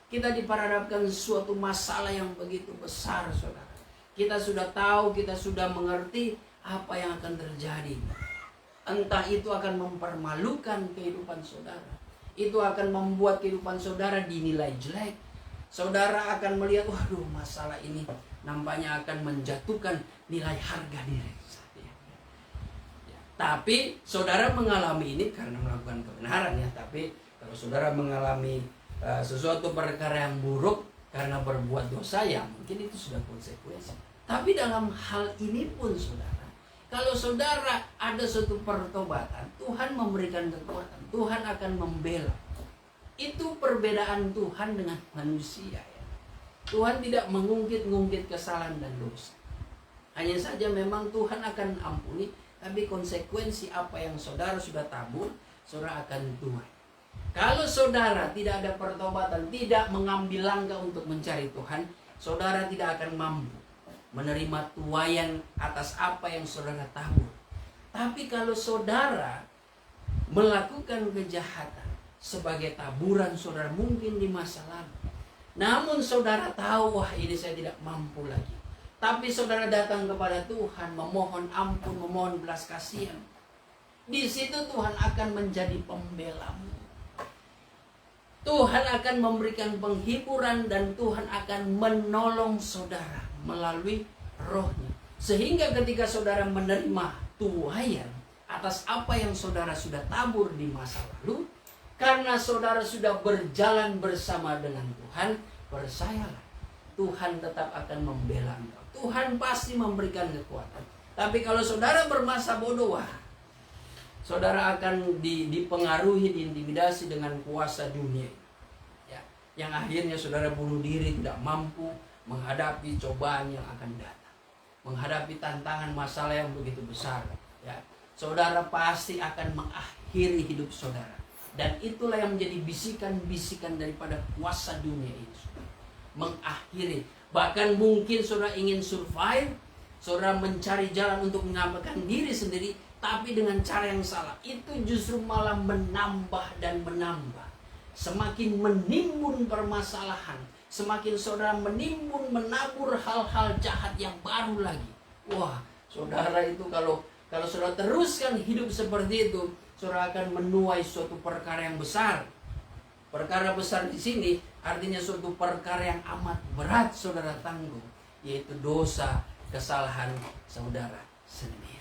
diperhadapkan suatu masalah yang begitu besar, saudara. Kita sudah tahu, kita sudah mengerti apa yang akan terjadi. Entah itu akan mempermalukan kehidupan saudara, itu akan membuat kehidupan saudara dinilai jelek. Saudara akan melihat, waduh, masalah ini nampaknya akan menjatuhkan nilai harga diri saya. Ya, tapi saudara mengalami ini karena melakukan kebenaran ya. Tapi kalau saudara mengalami sesuatu perkara yang buruk karena berbuat dosa, ya mungkin itu sudah konsekuensi. Tapi dalam hal ini pun saudara, kalau saudara ada suatu pertobatan, Tuhan memberikan kekuatan, Tuhan akan membela. Itu perbedaan Tuhan dengan manusia ya. Tuhan tidak mengungkit-ungkit kesalahan dan dosa. Hanya saja memang Tuhan akan ampuni, tapi konsekuensi apa yang saudara sudah tabur, saudara akan tuai. Kalau saudara tidak ada pertobatan, tidak mengambil langkah untuk mencari Tuhan, saudara tidak akan mampu menerima tuaian atas apa yang saudara tabur. Tapi kalau saudara melakukan kejahatan sebagai taburan saudara mungkin di masa lalu, namun saudara tahu, wah ini saya tidak mampu lagi, tapi saudara datang kepada Tuhan memohon ampun, memohon belas kasihan, di situ Tuhan akan menjadi pembelamu. Tuhan akan memberikan penghiburan dan Tuhan akan menolong saudara melalui rohnya. Sehingga ketika saudara menerima tuaian atas apa yang saudara sudah tabur di masa lalu, karena saudara sudah berjalan bersama dengan Tuhan, percayalah, Tuhan tetap akan membela engkau. Tuhan pasti memberikan kekuatan. Tapi kalau saudara bermasa bodoh, wah, saudara akan dipengaruhi, diintimidasi dengan kuasa dunia. Ya, yang akhirnya saudara bunuh diri, tidak mampu menghadapi cobaan yang akan datang, menghadapi tantangan masalah yang begitu besar. Ya, saudara pasti akan mengakhiri hidup saudara. Dan itulah yang menjadi bisikan-bisikan daripada kuasa dunia ini. Mengakhiri. Bahkan mungkin saudara ingin survive, saudara mencari jalan untuk mengamalkan diri sendiri, tapi dengan cara yang salah. Itu justru malah menambah dan menambah. Semakin menimbun permasalahan, semakin saudara menimbun, menabur hal-hal jahat yang baru lagi. Wah, saudara itu kalau saudara teruskan hidup seperti itu, saudara akan menuai suatu perkara yang besar. Perkara besar di sini artinya suatu perkara yang amat berat saudara tanggung, yaitu dosa, kesalahan saudara sendiri.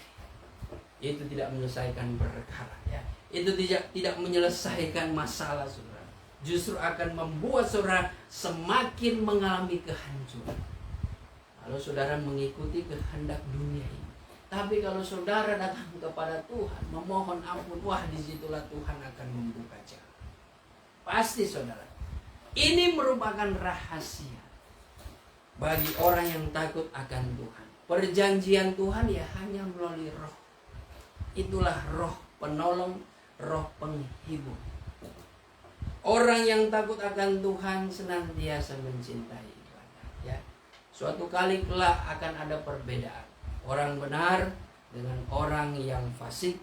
Itu tidak menyelesaikan perkara, ya. Itu tidak menyelesaikan masalah saudara. Justru akan membuat saudara semakin mengalami kehancuran. Kalau saudara mengikuti kehendak dunia ini. Tapi kalau saudara datang kepada Tuhan, memohon ampun, wah disitulah Tuhan akan membuka jalan. Pasti saudara. Ini merupakan rahasia bagi orang yang takut akan Tuhan. Perjanjian Tuhan ya hanya melalui Roh. Itulah Roh penolong, Roh penghibur. Orang yang takut akan Tuhan senantiasa mencintai ibadah. Ya. Suatu kali kelak akan ada perbedaan. Orang benar dengan orang yang fasik,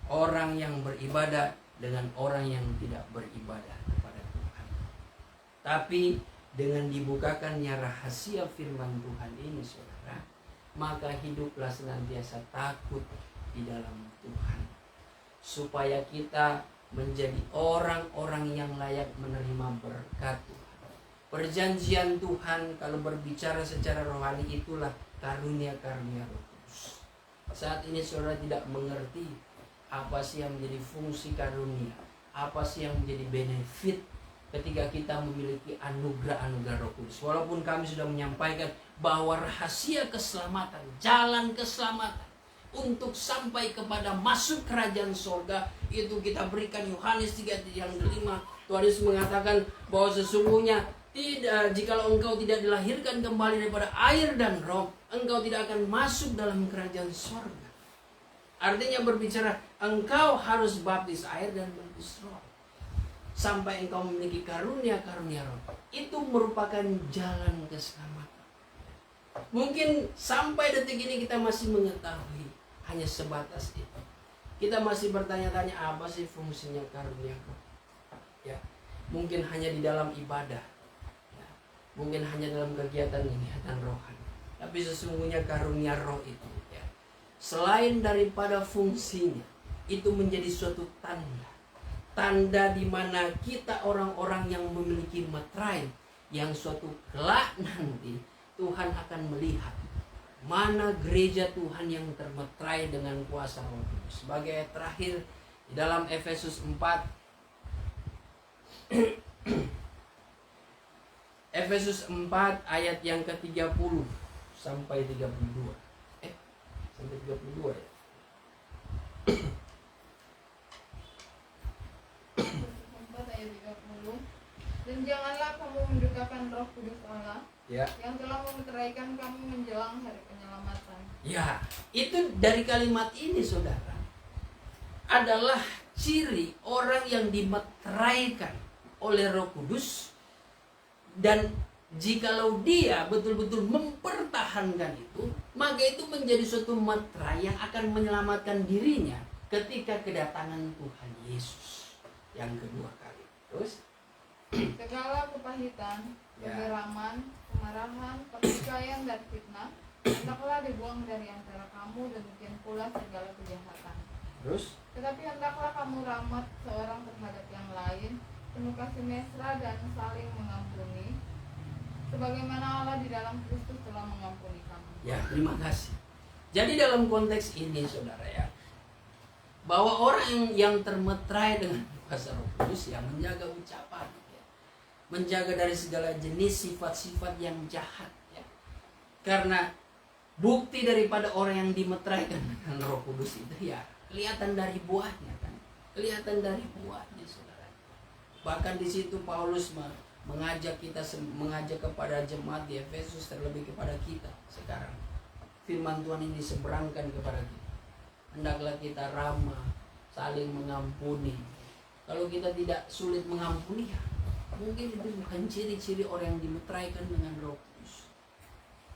orang yang beribadah dengan orang yang tidak beribadah kepada Tuhan. Tapi dengan dibukakannya rahasia firman Tuhan ini saudara, maka hiduplah senantiasa takut di dalam Tuhan, supaya kita menjadi orang-orang yang layak menerima berkat Tuhan. Perjanjian Tuhan kalau berbicara secara rohani itulah karunia-karunia Roh Kudus. Saat ini saudara tidak mengerti apa sih yang menjadi fungsi karunia, apa sih yang menjadi benefit ketika kita memiliki anugerah-anugerah Roh Kudus. Walaupun kami sudah menyampaikan bahwa rahasia keselamatan, jalan keselamatan untuk sampai kepada masuk kerajaan sorga itu kita berikan. Yohanes 3 yang kelima, Tuhan Yesus mengatakan bahwa sesungguhnya tidak, jikalau engkau tidak dilahirkan kembali daripada air dan roh, engkau tidak akan masuk dalam kerajaan sorga. Artinya berbicara engkau harus baptis air dan baptis roh sampai engkau memiliki karunia-karunia roh. Itu merupakan jalan keselamatan. Mungkin sampai detik ini kita masih mengetahui hanya sebatas itu. Kita masih bertanya-tanya apa sih fungsinya karunia roh. Ya, mungkin hanya di dalam ibadah. Ya, mungkin hanya dalam kegiatan rohani. Tapi sesungguhnya karunia roh itu, ya, selain daripada fungsinya, itu menjadi suatu tanda. Tanda di mana kita orang-orang yang memiliki meterai, yang suatu kelak nanti Tuhan akan melihat mana gereja Tuhan yang termeterai dengan kuasa Roh Kudus. Sebagai terakhir di dalam Efesus 4 Efesus 4 ayat yang ke-30 sampai 32. Sampai 32 ya. Ayat 30. Dan janganlah kamu mendukakan Roh Kudus Allah, Ya. yang telah memeteraikan kamu menjelang hari penyelamatan. Ya, itu dari kalimat ini saudara adalah ciri orang yang dimeteraikan oleh Roh Kudus. Dan jikalau dia betul-betul mempertahankan itu, maka itu menjadi suatu meterai yang akan menyelamatkan dirinya ketika kedatangan Tuhan Yesus yang kedua kali. Terus Segala kepahitan, Ya. kegeraman, kemarahan, pertikaian dan fitnah hendaklah dibuang dari antara kamu, demikian pula segala kejahatan. Terus Tetapi hendaklah kamu rahmat seorang terhadap yang lain, penuh kasih mesra dan saling mengampuni, sebagaimana Allah di dalam Kristus telah mengampuni kamu. ya, terima kasih. Jadi dalam konteks ini saudara ya, bahwa orang yang termeterai dengan kuasa Roh Kudus ya menjaga ucapan, ya, menjaga dari segala jenis sifat-sifat yang jahat, ya. Karena bukti daripada orang yang dimeteraikan dengan Roh Kudus itu ya Kelihatan dari buahnya kan. Kelihatan dari buahnya, saudara. Bahkan di situ Paulus mengajak kepada jemaat di Efesus, terlebih kepada kita sekarang. Firman Tuhan ini seberangkan kepada kita. Hendaklah kita ramah, saling mengampuni. Kalau kita tidak sulit mengampuni, ya, mungkin itu bukan ciri-ciri orang yang dimeteraikan dengan Roh Kudus.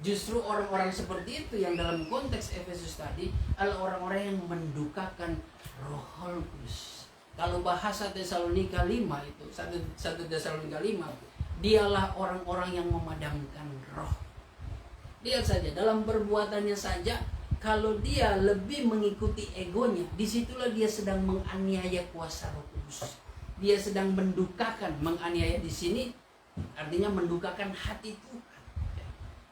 Justru orang-orang seperti itu yang dalam konteks Efesus tadi adalah orang-orang yang mendukakan Roh Kudus. Kalau bahasa Tesalonika 5 itu, 1 Tesalonika 5, dialah orang-orang yang memadamkan roh. Lihat saja, dalam perbuatannya saja, kalau dia lebih mengikuti egonya, disitulah dia sedang menganiaya kuasa Roh Kudus. Dia sedang mendukakan, menganiaya di sini artinya mendukakan hati Tuhan.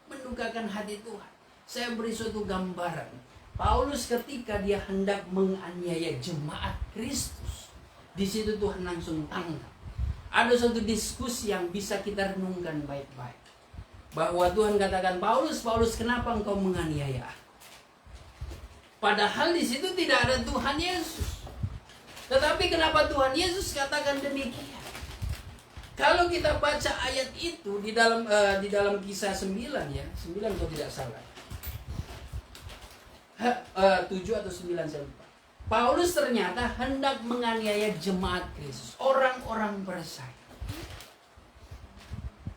Mendukakan hati Tuhan. Saya beri suatu gambaran. Paulus ketika dia hendak menganiaya jemaat Kristus, di situ Tuhan langsung tangkap. Ada suatu diskusi yang bisa kita renungkan baik-baik. Bahwa Tuhan katakan, Paulus, kenapa engkau menganiaya? Padahal di situ tidak ada Tuhan Yesus. Tetapi kenapa Tuhan Yesus katakan demikian? Kalau kita baca ayat itu di dalam Kisah 9 ya, 9 kalau tidak salah. 7 atau 9 saya lupa. Paulus ternyata hendak menganiaya jemaat Kristus, orang-orang percaya.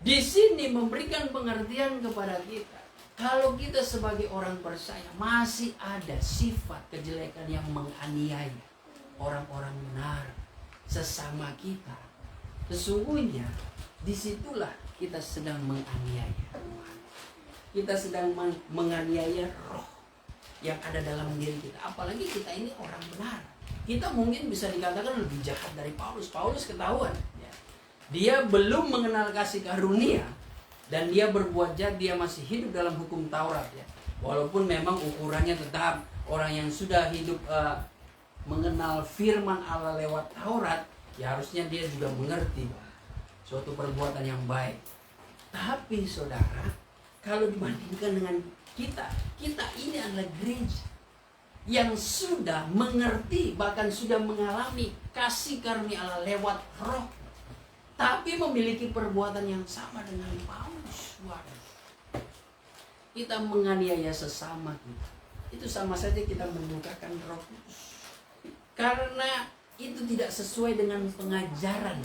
Di sini memberikan pengertian kepada kita, kalau kita sebagai orang percaya masih ada sifat kejelekan yang menganiaya orang-orang benar, sesama kita, sesungguhnya disitulah kita sedang menganiaya Tuhan. Kita sedang menganiaya roh yang ada dalam diri kita. Apalagi kita ini orang benar. Kita mungkin bisa dikatakan lebih jahat dari Paulus. Paulus ketahuan, ya. Dia belum mengenal kasih karunia dan dia berbuat jahat, dia masih hidup dalam hukum Taurat, ya. Walaupun memang ukurannya tetap orang yang sudah hidup mengenal firman Allah lewat Taurat, ya harusnya dia juga mengerti suatu perbuatan yang baik. Tapi saudara, kalau dibandingkan dengan kita ini adalah gereja yang sudah mengerti, bahkan sudah mengalami kasih karunia Allah lewat roh, tapi memiliki perbuatan yang sama dengan Paulus. Kita menganiaya sesama kita, itu sama saja kita mendukakan Roh Kudus. Karena itu tidak sesuai dengan pengajaran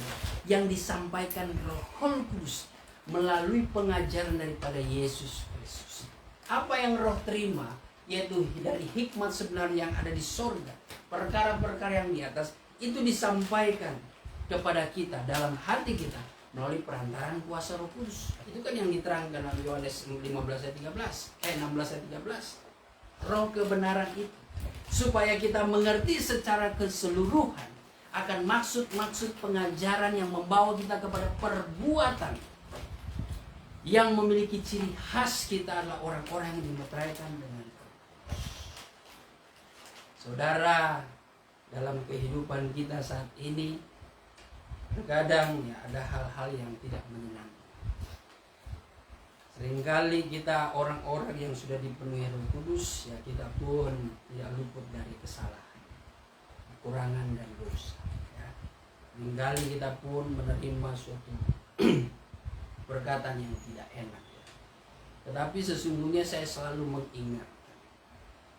yang disampaikan Roh Kudus melalui pengajaran daripada Yesus Kristus. Apa yang roh terima, yaitu dari hikmat sebenarnya yang ada di sorga, perkara-perkara yang di atas, itu disampaikan kepada kita dalam hati kita melalui perantaraan kuasa Roh Kudus. Itu kan yang diterangkan oleh Yohanes 16 ayat 13. Roh kebenaran itu, supaya kita mengerti secara keseluruhan akan maksud-maksud pengajaran yang membawa kita kepada perbuatan yang memiliki ciri khas. Kita adalah orang-orang yang dimeteraikan dengan Tuhan. Saudara, dalam kehidupan kita saat ini terkadang ya ada hal-hal yang tidak menyenangkan. Seringkali kita orang-orang yang sudah dipenuhi Roh Kudus, ya kita pun tidak luput dari kesalahan, kekurangan dan dosa. Ya. Seringkali kita pun menerima suatu perkataan yang tidak enak. Ya. Tetapi sesungguhnya saya selalu mengingatkan,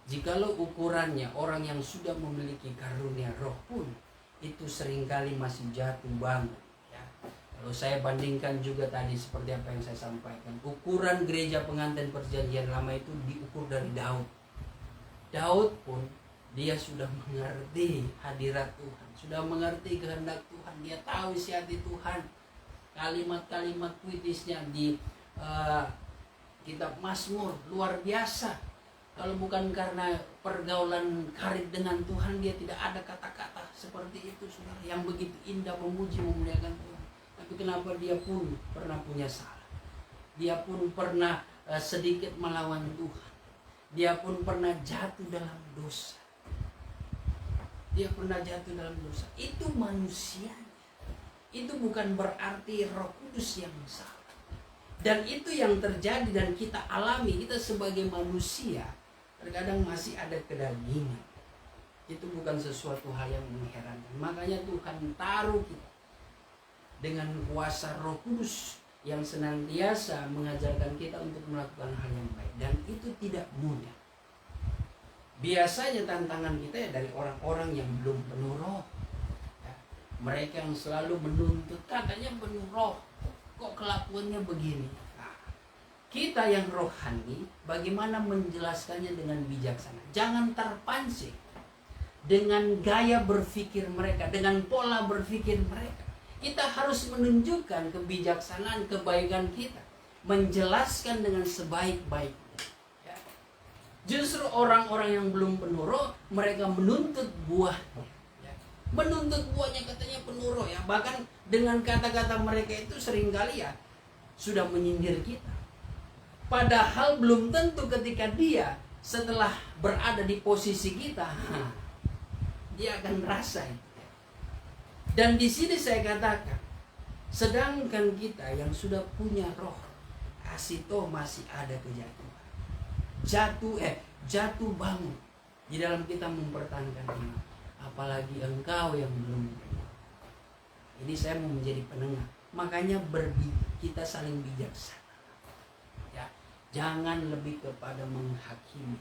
jikalau ukurannya orang yang sudah memiliki karunia Roh pun itu seringkali masih jatuh bangun. Kalau saya bandingkan juga tadi seperti apa yang saya sampaikan, ukuran gereja pengantin perjanjian lama itu diukur dari Daud. Daud pun dia sudah mengerti hadirat Tuhan, sudah mengerti kehendak Tuhan, dia tahu isi hati Tuhan. Kalimat-kalimat puitisnya di kitab Mazmur luar biasa. Kalau bukan karena pergaulan karib dengan Tuhan, dia tidak ada kata-kata seperti itu, saudara, yang begitu indah memuji memuliakan Tuhan. Tapi kenapa dia pun pernah punya salah. Dia pun pernah sedikit melawan Tuhan. Dia pun pernah jatuh dalam dosa. Itu manusianya. Itu bukan berarti Roh Kudus yang salah. Dan itu yang terjadi dan kita alami. Kita sebagai manusia terkadang masih ada kedagingan. Itu bukan sesuatu hal yang mengherankan. Makanya Tuhan taruh kita dengan kuasa Roh Kudus yang senantiasa mengajarkan kita untuk melakukan hal yang baik. Dan itu tidak mudah. Biasanya tantangan kita ya dari orang-orang yang belum penuh roh. Ya, mereka yang selalu menuntut, katanya penuh roh, kok kelakuannya begini. Nah, kita yang rohani, bagaimana menjelaskannya dengan bijaksana. Jangan terpancing dengan gaya berpikir mereka, dengan pola berpikir mereka. Kita harus menunjukkan kebijaksanaan, kebaikan kita, menjelaskan dengan sebaik-baiknya. Ya. Justru orang-orang yang belum penuh roh, mereka menuntut buahnya. Ya. Menuntut buahnya katanya penuh roh ya. Bahkan dengan kata-kata mereka itu seringkali ya sudah menyindir kita. Padahal belum tentu ketika dia setelah berada di posisi kita, dia akan merasa itu. Dan di sini saya katakan, sedangkan kita yang sudah punya roh, asito masih ada kejatuhan. Jatuh bangun di dalam kita mempertahankan iman. Apalagi engkau yang belum penuh. Ini saya mau menjadi penengah. Makanya kita saling bijaksana. Ya, jangan lebih kepada menghakimi,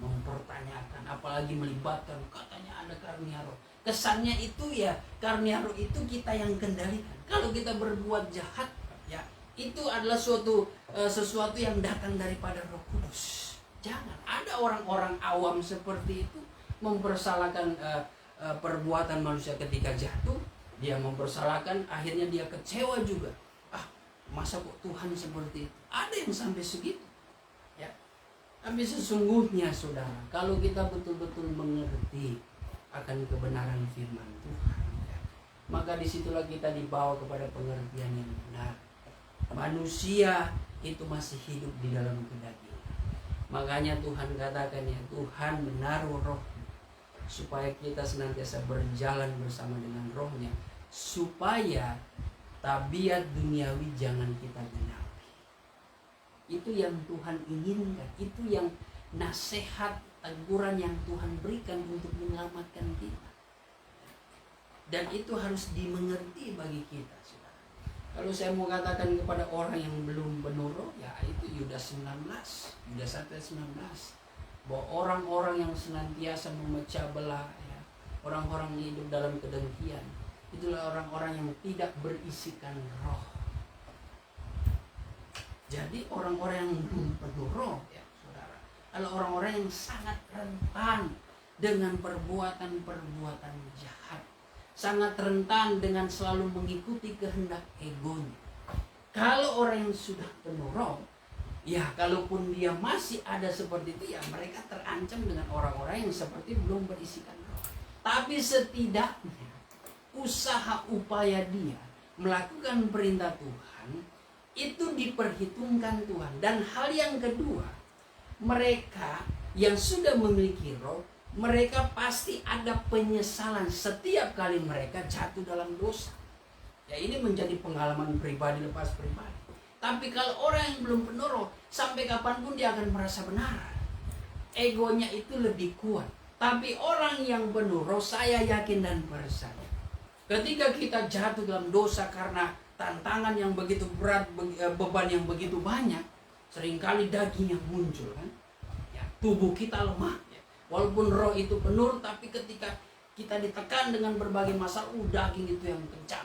mempertanyakan, apalagi melibatkan katanya ada karunia roh. Kesannya itu ya karunia roh itu kita yang kendalikan. Kalau kita berbuat jahat ya itu adalah sesuatu yang datang daripada Roh Kudus. Jangan. Ada orang-orang awam seperti itu mempersalahkan perbuatan manusia ketika jatuh. Dia mempersalahkan, akhirnya dia kecewa juga. Masa kok Tuhan seperti itu? Ada yang sampai segitu. Ya. Tapi sesungguhnya saudara, kalau kita betul-betul mengerti akan kebenaran firman Tuhan, ya, maka disitulah kita dibawa kepada pengertian yang benar. Manusia itu masih hidup di dalam kedagingan. Makanya Tuhan katakan ya, Tuhan menaruh roh supaya kita senantiasa berjalan bersama dengan rohnya, supaya tabiat duniawi jangan kita genapi. Itu yang Tuhan inginkan. Itu yang nasihat, teguran yang Tuhan berikan untuk menyelamatkan kita. Dan itu harus dimengerti bagi kita, saudara. Kalau saya mau katakan kepada orang yang belum penuh roh, ya itu Yudas 19, Yudas 1:19, bahwa orang-orang yang senantiasa memecah belah, ya, orang-orang yang hidup dalam kedengkian, itulah orang-orang yang tidak berisikan roh. Jadi orang-orang yang belum penuh roh, ya saudara, adalah orang-orang yang sangat rentan dengan perbuatan-perbuatan jahat, sangat rentan dengan selalu mengikuti kehendak egonya. Kalau orang yang sudah penuh roh, ya kalaupun dia masih ada seperti itu, ya mereka terancam dengan orang-orang yang seperti belum berisikan roh. Tapi setidaknya usaha upaya dia melakukan perintah Tuhan itu diperhitungkan Tuhan. Dan hal yang kedua, mereka yang sudah memiliki roh, mereka pasti ada penyesalan setiap kali mereka jatuh dalam dosa. Ya ini menjadi pengalaman pribadi lepas pribadi. Tapi kalau orang yang belum penuh roh, sampai kapanpun dia akan merasa benar. Egonya itu lebih kuat. Tapi orang yang penuh roh, saya yakin dan percaya, ketika kita jatuh dalam dosa karena tantangan yang begitu berat, beban yang begitu banyak, seringkali daging yang muncul kan. Ya, tubuh kita lemah. Ya. Walaupun roh itu penuh, tapi ketika kita ditekan dengan berbagai masalah, daging itu yang kencang.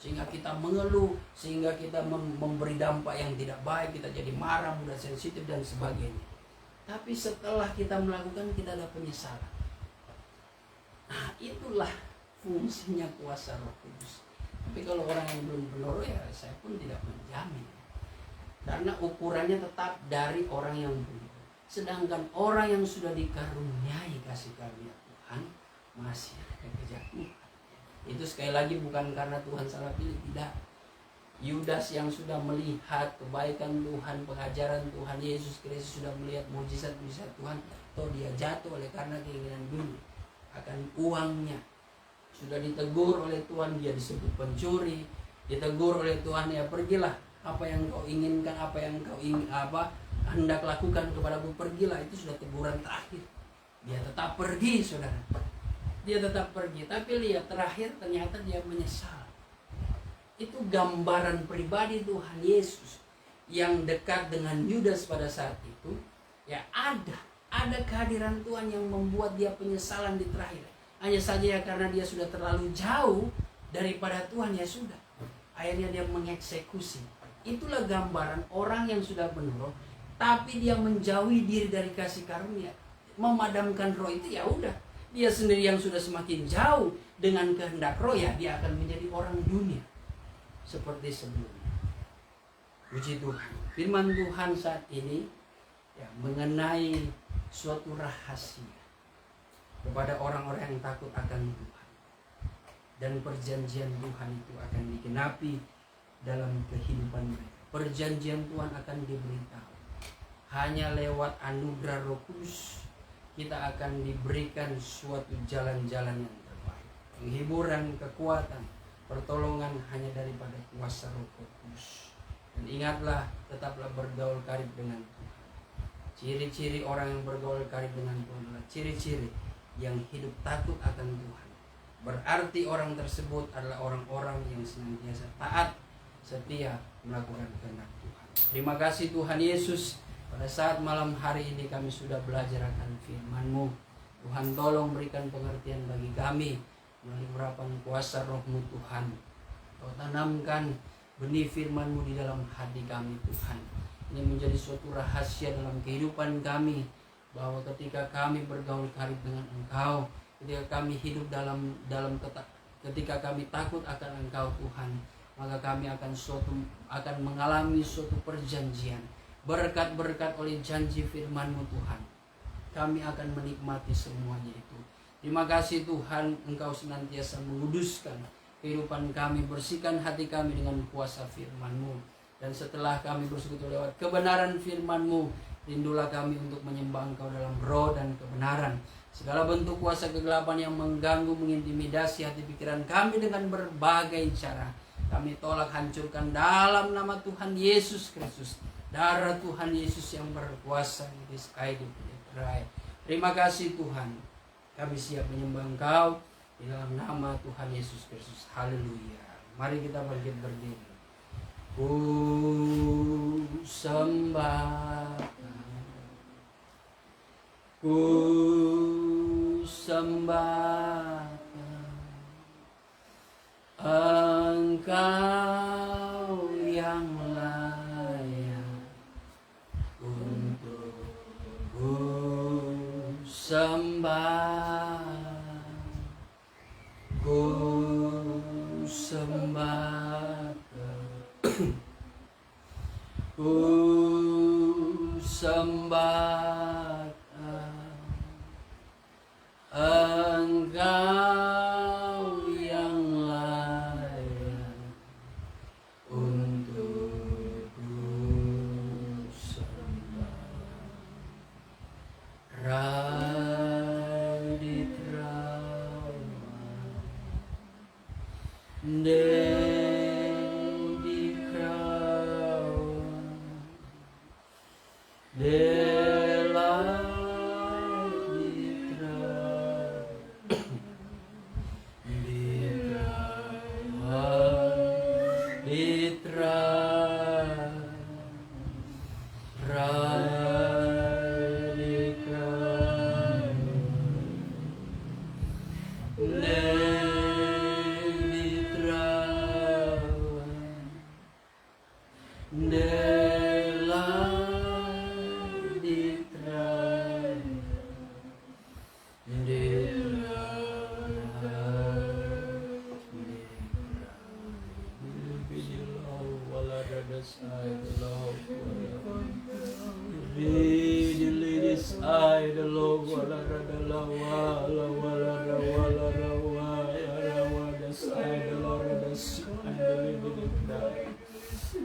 Sehingga kita mengeluh, sehingga kita memberi dampak yang tidak baik, kita jadi marah, mudah sensitif dan sebagainya. Tapi setelah kita melakukan, kita ada penyesalan. Nah, itulah fungsinya kuasa Roh Kudus. Tapi kalau orang yang belum penuh, ya saya pun tidak menjamin. Karena ukurannya tetap dari orang yang penuh. Sedangkan orang yang sudah dikaruniai kasih karunia Tuhan, masih ada kejatuhan. Itu sekali lagi bukan karena Tuhan salah pilih, tidak. Yudas yang sudah melihat kebaikan Tuhan, pengajaran Tuhan Yesus Kristus, sudah melihat mujizat-mujizat Tuhan, atau dia jatuh oleh karena keinginan dunia akan uangnya. Sudah ditegur oleh Tuhan, dia disebut pencuri, ditegur oleh Tuhan, ya pergilah, apa yang kau inginkan, apa yang kau hendak lakukan kepadaku, pergilah. Itu sudah teguran terakhir. Dia tetap pergi, saudara. Dia tetap pergi. Tapi lihat terakhir ternyata dia menyesal. Itu gambaran pribadi Tuhan Yesus yang dekat dengan Yudas pada saat itu. Ya ada kehadiran Tuhan yang membuat dia penyesalan di terakhir. Hanya saja ya karena dia sudah terlalu jauh daripada Tuhan, ya sudah. Akhirnya dia mengeksekusi. Itulah gambaran orang yang sudah benar, tapi dia menjauhi diri dari kasih karunia, memadamkan roh itu, ya udah. Dia sendiri yang sudah semakin jauh dengan kehendak roh, ya dia akan menjadi orang dunia seperti sebelumnya. Puji Tuhan. Firman Tuhan saat ini ya mengenai suatu rahasia kepada orang-orang yang takut akan Tuhan. Dan perjanjian Tuhan itu akan digenapi dalam kehidupan mereka. Perjanjian Tuhan akan diberitahu. Hanya lewat anugerah Roh Kudus kita akan diberikan suatu jalan-jalan yang terbaik. Penghiburan, kekuatan, pertolongan hanya daripada kuasa Roh Kudus. Dan ingatlah, tetaplah bergaul karib dengan Tuhan. Ciri-ciri orang yang bergaul karib dengan Tuhan adalah ciri-ciri yang hidup takut akan Tuhan. Berarti orang tersebut adalah orang-orang yang senantiasa taat, setia melakukan kehendak Tuhan. Terima kasih Tuhan Yesus. Pada saat malam hari ini kami sudah belajar akan firman-Mu. Tuhan tolong berikan pengertian bagi kami melalui urapan kuasa Roh-Mu Tuhan. Kau tanamkan benih firman-Mu di dalam hati kami Tuhan. Ini menjadi suatu rahasia dalam kehidupan kami, bahwa ketika kami bergaul karib dengan Engkau, ketika kami hidup ketika kami takut akan Engkau Tuhan, maka kami akan mengalami suatu perjanjian, berkat-berkat oleh janji firman-Mu Tuhan. Kami akan menikmati semuanya itu. Terima kasih Tuhan, Engkau senantiasa menguduskan kehidupan kami, bersihkan hati kami dengan kuasa firman-Mu. Dan setelah kami bersekutu lewat kebenaran firman-Mu, rindulah kami untuk menyembah Engkau dalam roh dan kebenaran. Segala bentuk kuasa kegelapan yang mengganggu, mengintimidasi hati pikiran kami dengan berbagai cara, kami tolak, hancurkan dalam nama Tuhan Yesus Kristus. Darah Tuhan Yesus yang berkuasa. Terima kasih Tuhan. Kami siap menyembah Engkau di dalam nama Tuhan Yesus Kristus. Haleluya. Mari kita bangkit berdiri. Ku sembah, ku sembah Engkau yang layak untuk ku sembah, ku sembah. Ku sembah Engkau yang layak untuk ku sembah. Radit Rawan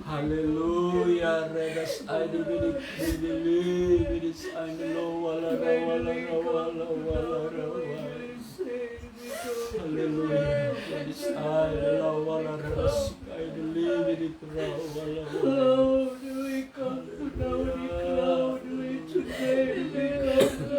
Hallelujah, redas adi bidik bidis angelo wala Hallelujah, redas adi lo wala redas adi bidik wala. How do we come to know the cloud? Do we today become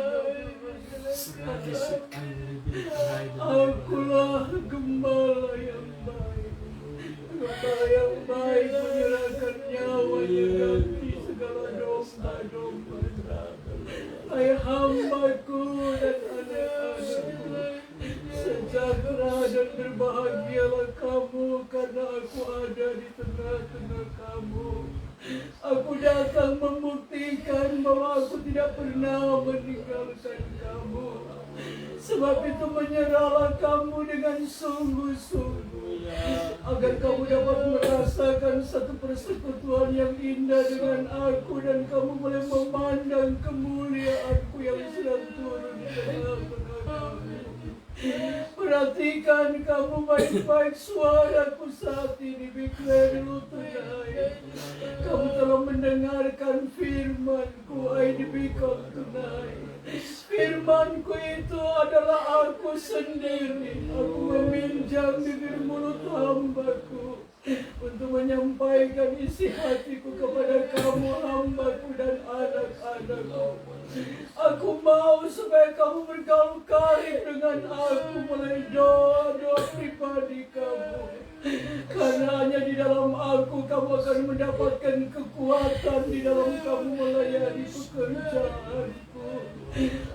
tidak pernah meninggalkan kamu. Sebab itu menyerahlah kamu dengan sungguh-sungguh, agar kamu dapat merasakan satu persekutuan yang indah dengan aku, dan kamu boleh memandang kemuliaanku yang sedang turun di tengah-tengah kamu. Perhatikan kamu baik-baik suaraku saat ini, Bikler Lutunai. Kamu telah mendengarkan firmanku, Aidibikam Tunai. Firmanku itu adalah aku sendiri. Aku meminjam bibir mulut hambaku untuk menyampaikan isi hatiku kepada kamu, hambaku dan anak-anakku. Aku mau supaya kamu bergaul karib dengan aku melalui doa-doa pribadi kamu. Karena hanya di dalam aku kamu akan mendapatkan kekuatan di dalam kamu melayani pekerjaanku.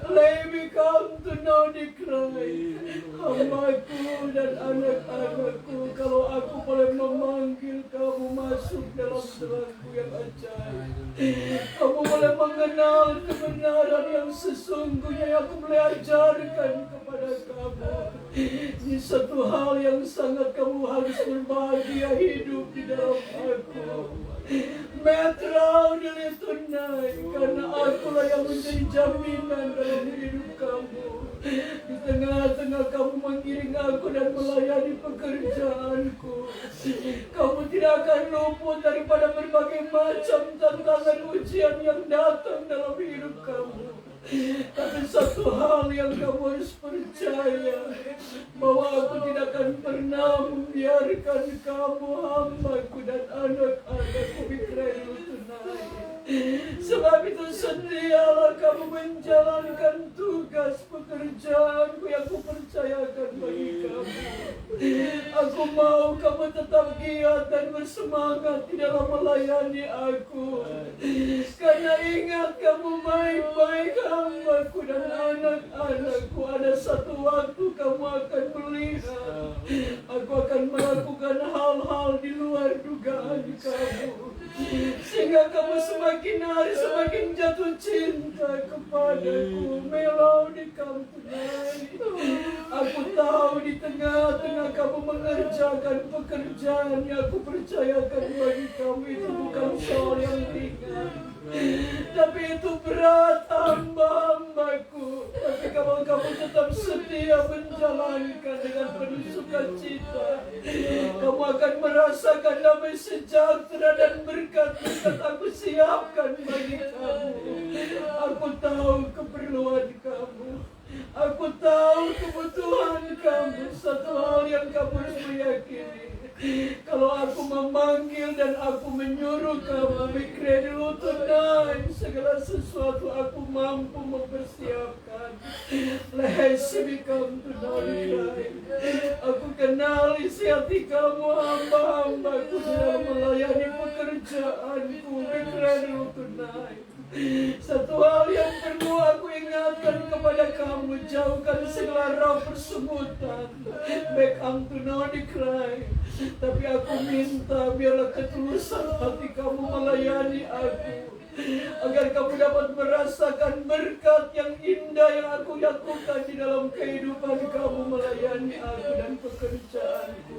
Let me come to know the cry, hambaku dan anak-anakku. Kalau aku boleh memanggil kamu masuk dalam terangku yang ajaib, kamu boleh mengenal kebenaran yang sesungguhnya yang aku boleh ajarkan kepada kamu. Ini satu hal yang sangat kamu harus berbahagia hidup di dalam aku. Metrau dilitunai, karena akulah yang menjadi jaminan dalam hidup kamu. Di tengah-tengah kamu mengiring aku dan melayani pekerjaanku, kamu tidak akan luput daripada berbagai macam tantangan ujian yang datang dalam hidup kamu. Tapi satu hal yang kamu harus percaya, bahwa aku tidak akan pernah membiarkan kamu, hambaku dan anak-anakku Bikrai Lutunai. Sebab itu setialah kamu menjalankan tugas pekerjaanku yang kupercayakan bagi kamu. Aku mau kamu tetap giat dan bersemangat di dalam melayani aku. Karena ingat kamu baik-baik, hambaku dan anak-anakku. Ada satu waktu kamu akan melihat aku akan melakukan hal-hal di luar dugaan kamu, sehingga kamu semakin hari semakin jatuh cinta kepadaku. Melodikam tunai. Aku tahu di tengah-tengah kamu mengerjakan pekerjaan yang aku percayakan bagi kamu, itu bukan soal yang ringan, tapi itu berat, hamba-hambaku. Tapi kalau kamu tetap setia menjalankan dengan penuh sukacita, kamu akan merasakan damai sejahtera dan berkat-berkat aku siapkan bagi kamu. Aku tahu keperluan kamu, aku tahu kebutuhan kamu. Satu hal yang kamu harus meyakini, kalau aku memanggil dan aku menyuruh kamu Bikrai Lutunai, segala sesuatu aku mampu mempersiapkan. Lehesibikam tunai. Aku kenal isi hati kamu, hamba-hambaku dalam melayani pekerjaanku Bikrai Lutunai. Satu hal yang perlu aku ingatkan kepada kamu, jauhkan segala roh persemutan, baik unto no decry. Tapi aku minta biarlah ketulusan hati kamu melayani aku, agar kamu dapat merasakan berkat yang indah yang aku lakukan di dalam kehidupan kamu melayani aku dan pekerjaanku.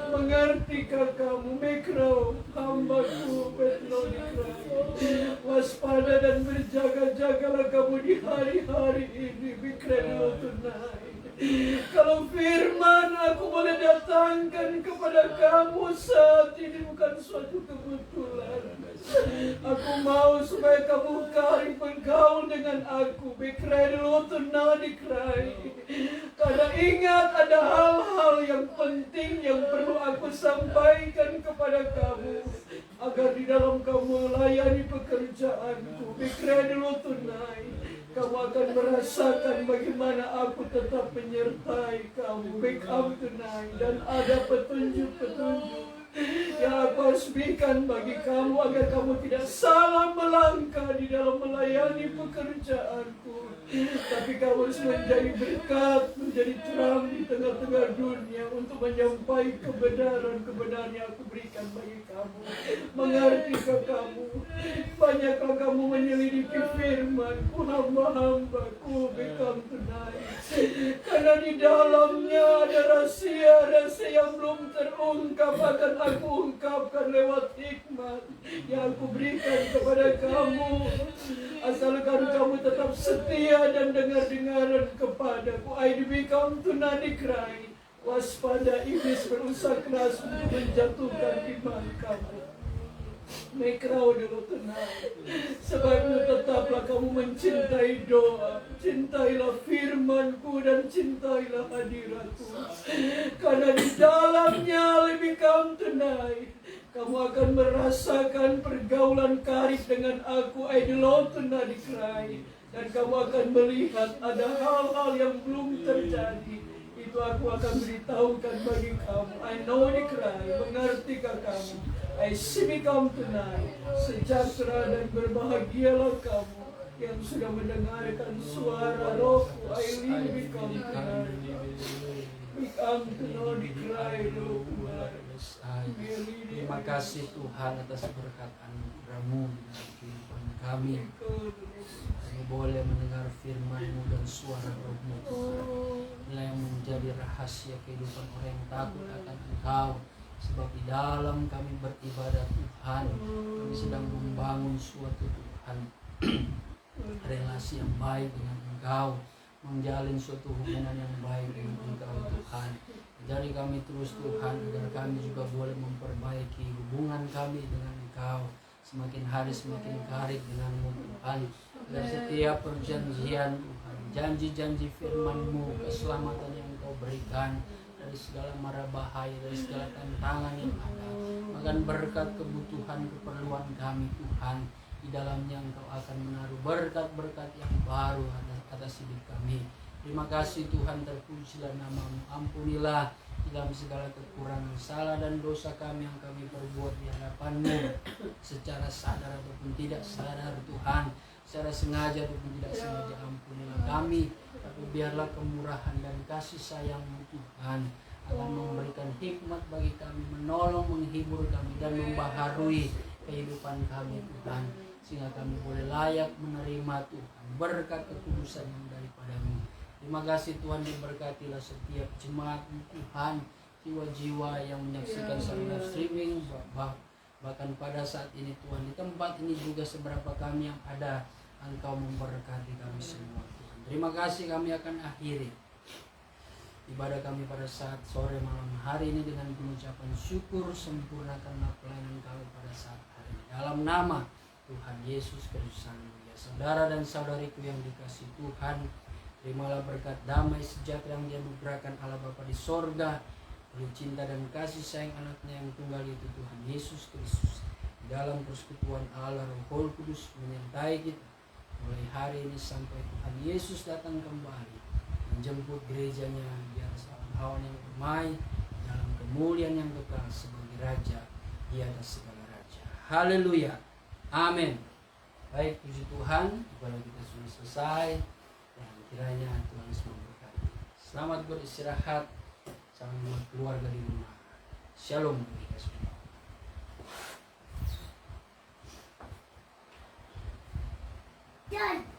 Mengertikah kamu, Mekrau, hambaku Petro Dikrai? Waspada dan berjaga-jagalah kamu di hari-hari ini, Bikrai Lutunai. Kalau firman aku boleh datangkan kepada kamu saat ini bukan suatu kebetulan. Aku mau supaya kamu kari bergaul dengan aku, Bikrai Lutunai Dikrai. Karena ingat, ada hal-hal yang penting yang perlu aku sampaikan kepada kamu, agar di dalam kamu melayani pekerjaanku, Bikrai Lutunai, kamu akan merasakan bagaimana aku tetap menyertai kamu, backup tunai, dan ada petunjuk-petunjuk yang aku harus berikan bagi kamu, agar kamu tidak salah melangkah berkah di dalam melayani pekerjaanku, tapi kau harus menjadi berkat, menjadi terang di tengah-tengah dunia untuk menyampaikan kebenaran-kebenaran yang aku berikan bagi kamu. Mengertikah kamu? Banyakkah kamu menyelidiki firman-Ku, hamba-hambaku, become tonight. Karena di dalamnya ada rahasia-rahasia yang belum terungkap, akan aku ungkapkan lewat hikmat yang aku berikan kepada kamu. Asalkan kamu tetap setia dan dengar-dengaran kepadaku. I become tonight cry. Waspada, iblis berusaha keras untuk menjatuhkan iman kamu. Make crowd dulu tenang. Sebabnya tetaplah kamu mencintai doa, cintailah firman-Ku dan cintailah hadirat-Ku. Karena di dalamnya lebih kamu tonight, kamu akan merasakan pergaulan karib dengan aku. I belong tonight cry. Dan kamu akan melihat ada hal-hal yang belum terjadi. Itu aku akan beritahukan bagi kamu. I know the cry. Mengertikah kamu? I see me come tonight. Sejahtera dan berbahagialah kamu yang sudah mendengarkan suara Rohku. I really become tonight. Become tonight the cry Rohku. Terima kasih Tuhan atas berkat anugerah-Mu dalam kehidupan kami. Kami boleh mendengar firman-Mu dan suara Roh-Mu Tuhan. Inilah yang menjadi rahasia kehidupan orang yang takut akan Engkau. Sebab di dalam kami beribadah Tuhan, kami sedang membangun suatu Tuhan relasi yang baik dengan Engkau, menjalin suatu hubungan yang baik dengan Engkau Tuhan. Jadi kami terus Tuhan, agar kami juga boleh memperbaiki hubungan kami dengan Engkau, semakin hari semakin karib dengan-Mu Tuhan. Dan setiap perjanjian Tuhan, janji-janji firman-Mu, keselamatan yang Engkau berikan dari segala mara bahaya, dari segala tantangan yang ada, akan berkat kebutuhan keperluan kami Tuhan. Di dalamnya Engkau akan menaruh berkat-berkat yang baru atas hidup kami. Terima kasih Tuhan, terpujilah nama-Mu. Ampunilah di dalam segala kekurangan, salah dan dosa kami yang kami perbuat di hadapan-Mu, secara sadar ataupun tidak sadar Tuhan, secara sengaja ataupun tidak sengaja. Ampunilah kami, tapi biarlah kemurahan dan kasih sayang-Mu Tuhan akan memberikan hikmat bagi kami, menolong, menghibur kami, dan membaharui kehidupan kami Tuhan, sehingga kami boleh layak menerima Tuhan berkat kekudusan yang daripada-Mu. Terima kasih Tuhan, diberkatilah setiap jemaat Tuhan, jiwa-jiwa yang menyaksikan live streaming, bahkan pada saat ini Tuhan, di tempat ini juga seberapa kami yang ada, Engkau memberkati kami semua Tuhan. Terima kasih, kami akan akhiri ibadah kami pada saat sore malam hari ini dengan pengucapan syukur. Sempurnakanlah pelayanan kami pada saat hari ini, dalam nama Tuhan Yesus Kristus. Ya, saudara dan saudariku yang dikasihi Tuhan, terimalah berkat damai sejahtera yang dianugerahkan Allah Bapa di sorga, oleh cinta dan kasih sayang anaknya yang tunggal itu Tuhan Yesus Kristus, dalam persekutuan Allah Roh Kudus menyertai kita mulai hari ini sampai Tuhan Yesus datang kembali menjemput gerejanya di atas awan yang permai, dalam kemuliaan yang kekal sebagai Raja di atas segala raja. Haleluya, amin. Baik, puji Tuhan, ibadah kita sudah selesai. Kiranya Tuhan Yesus memberkati. Selamat beristirahat sama keluarga di rumah. Shalom bagi kita semua. Done.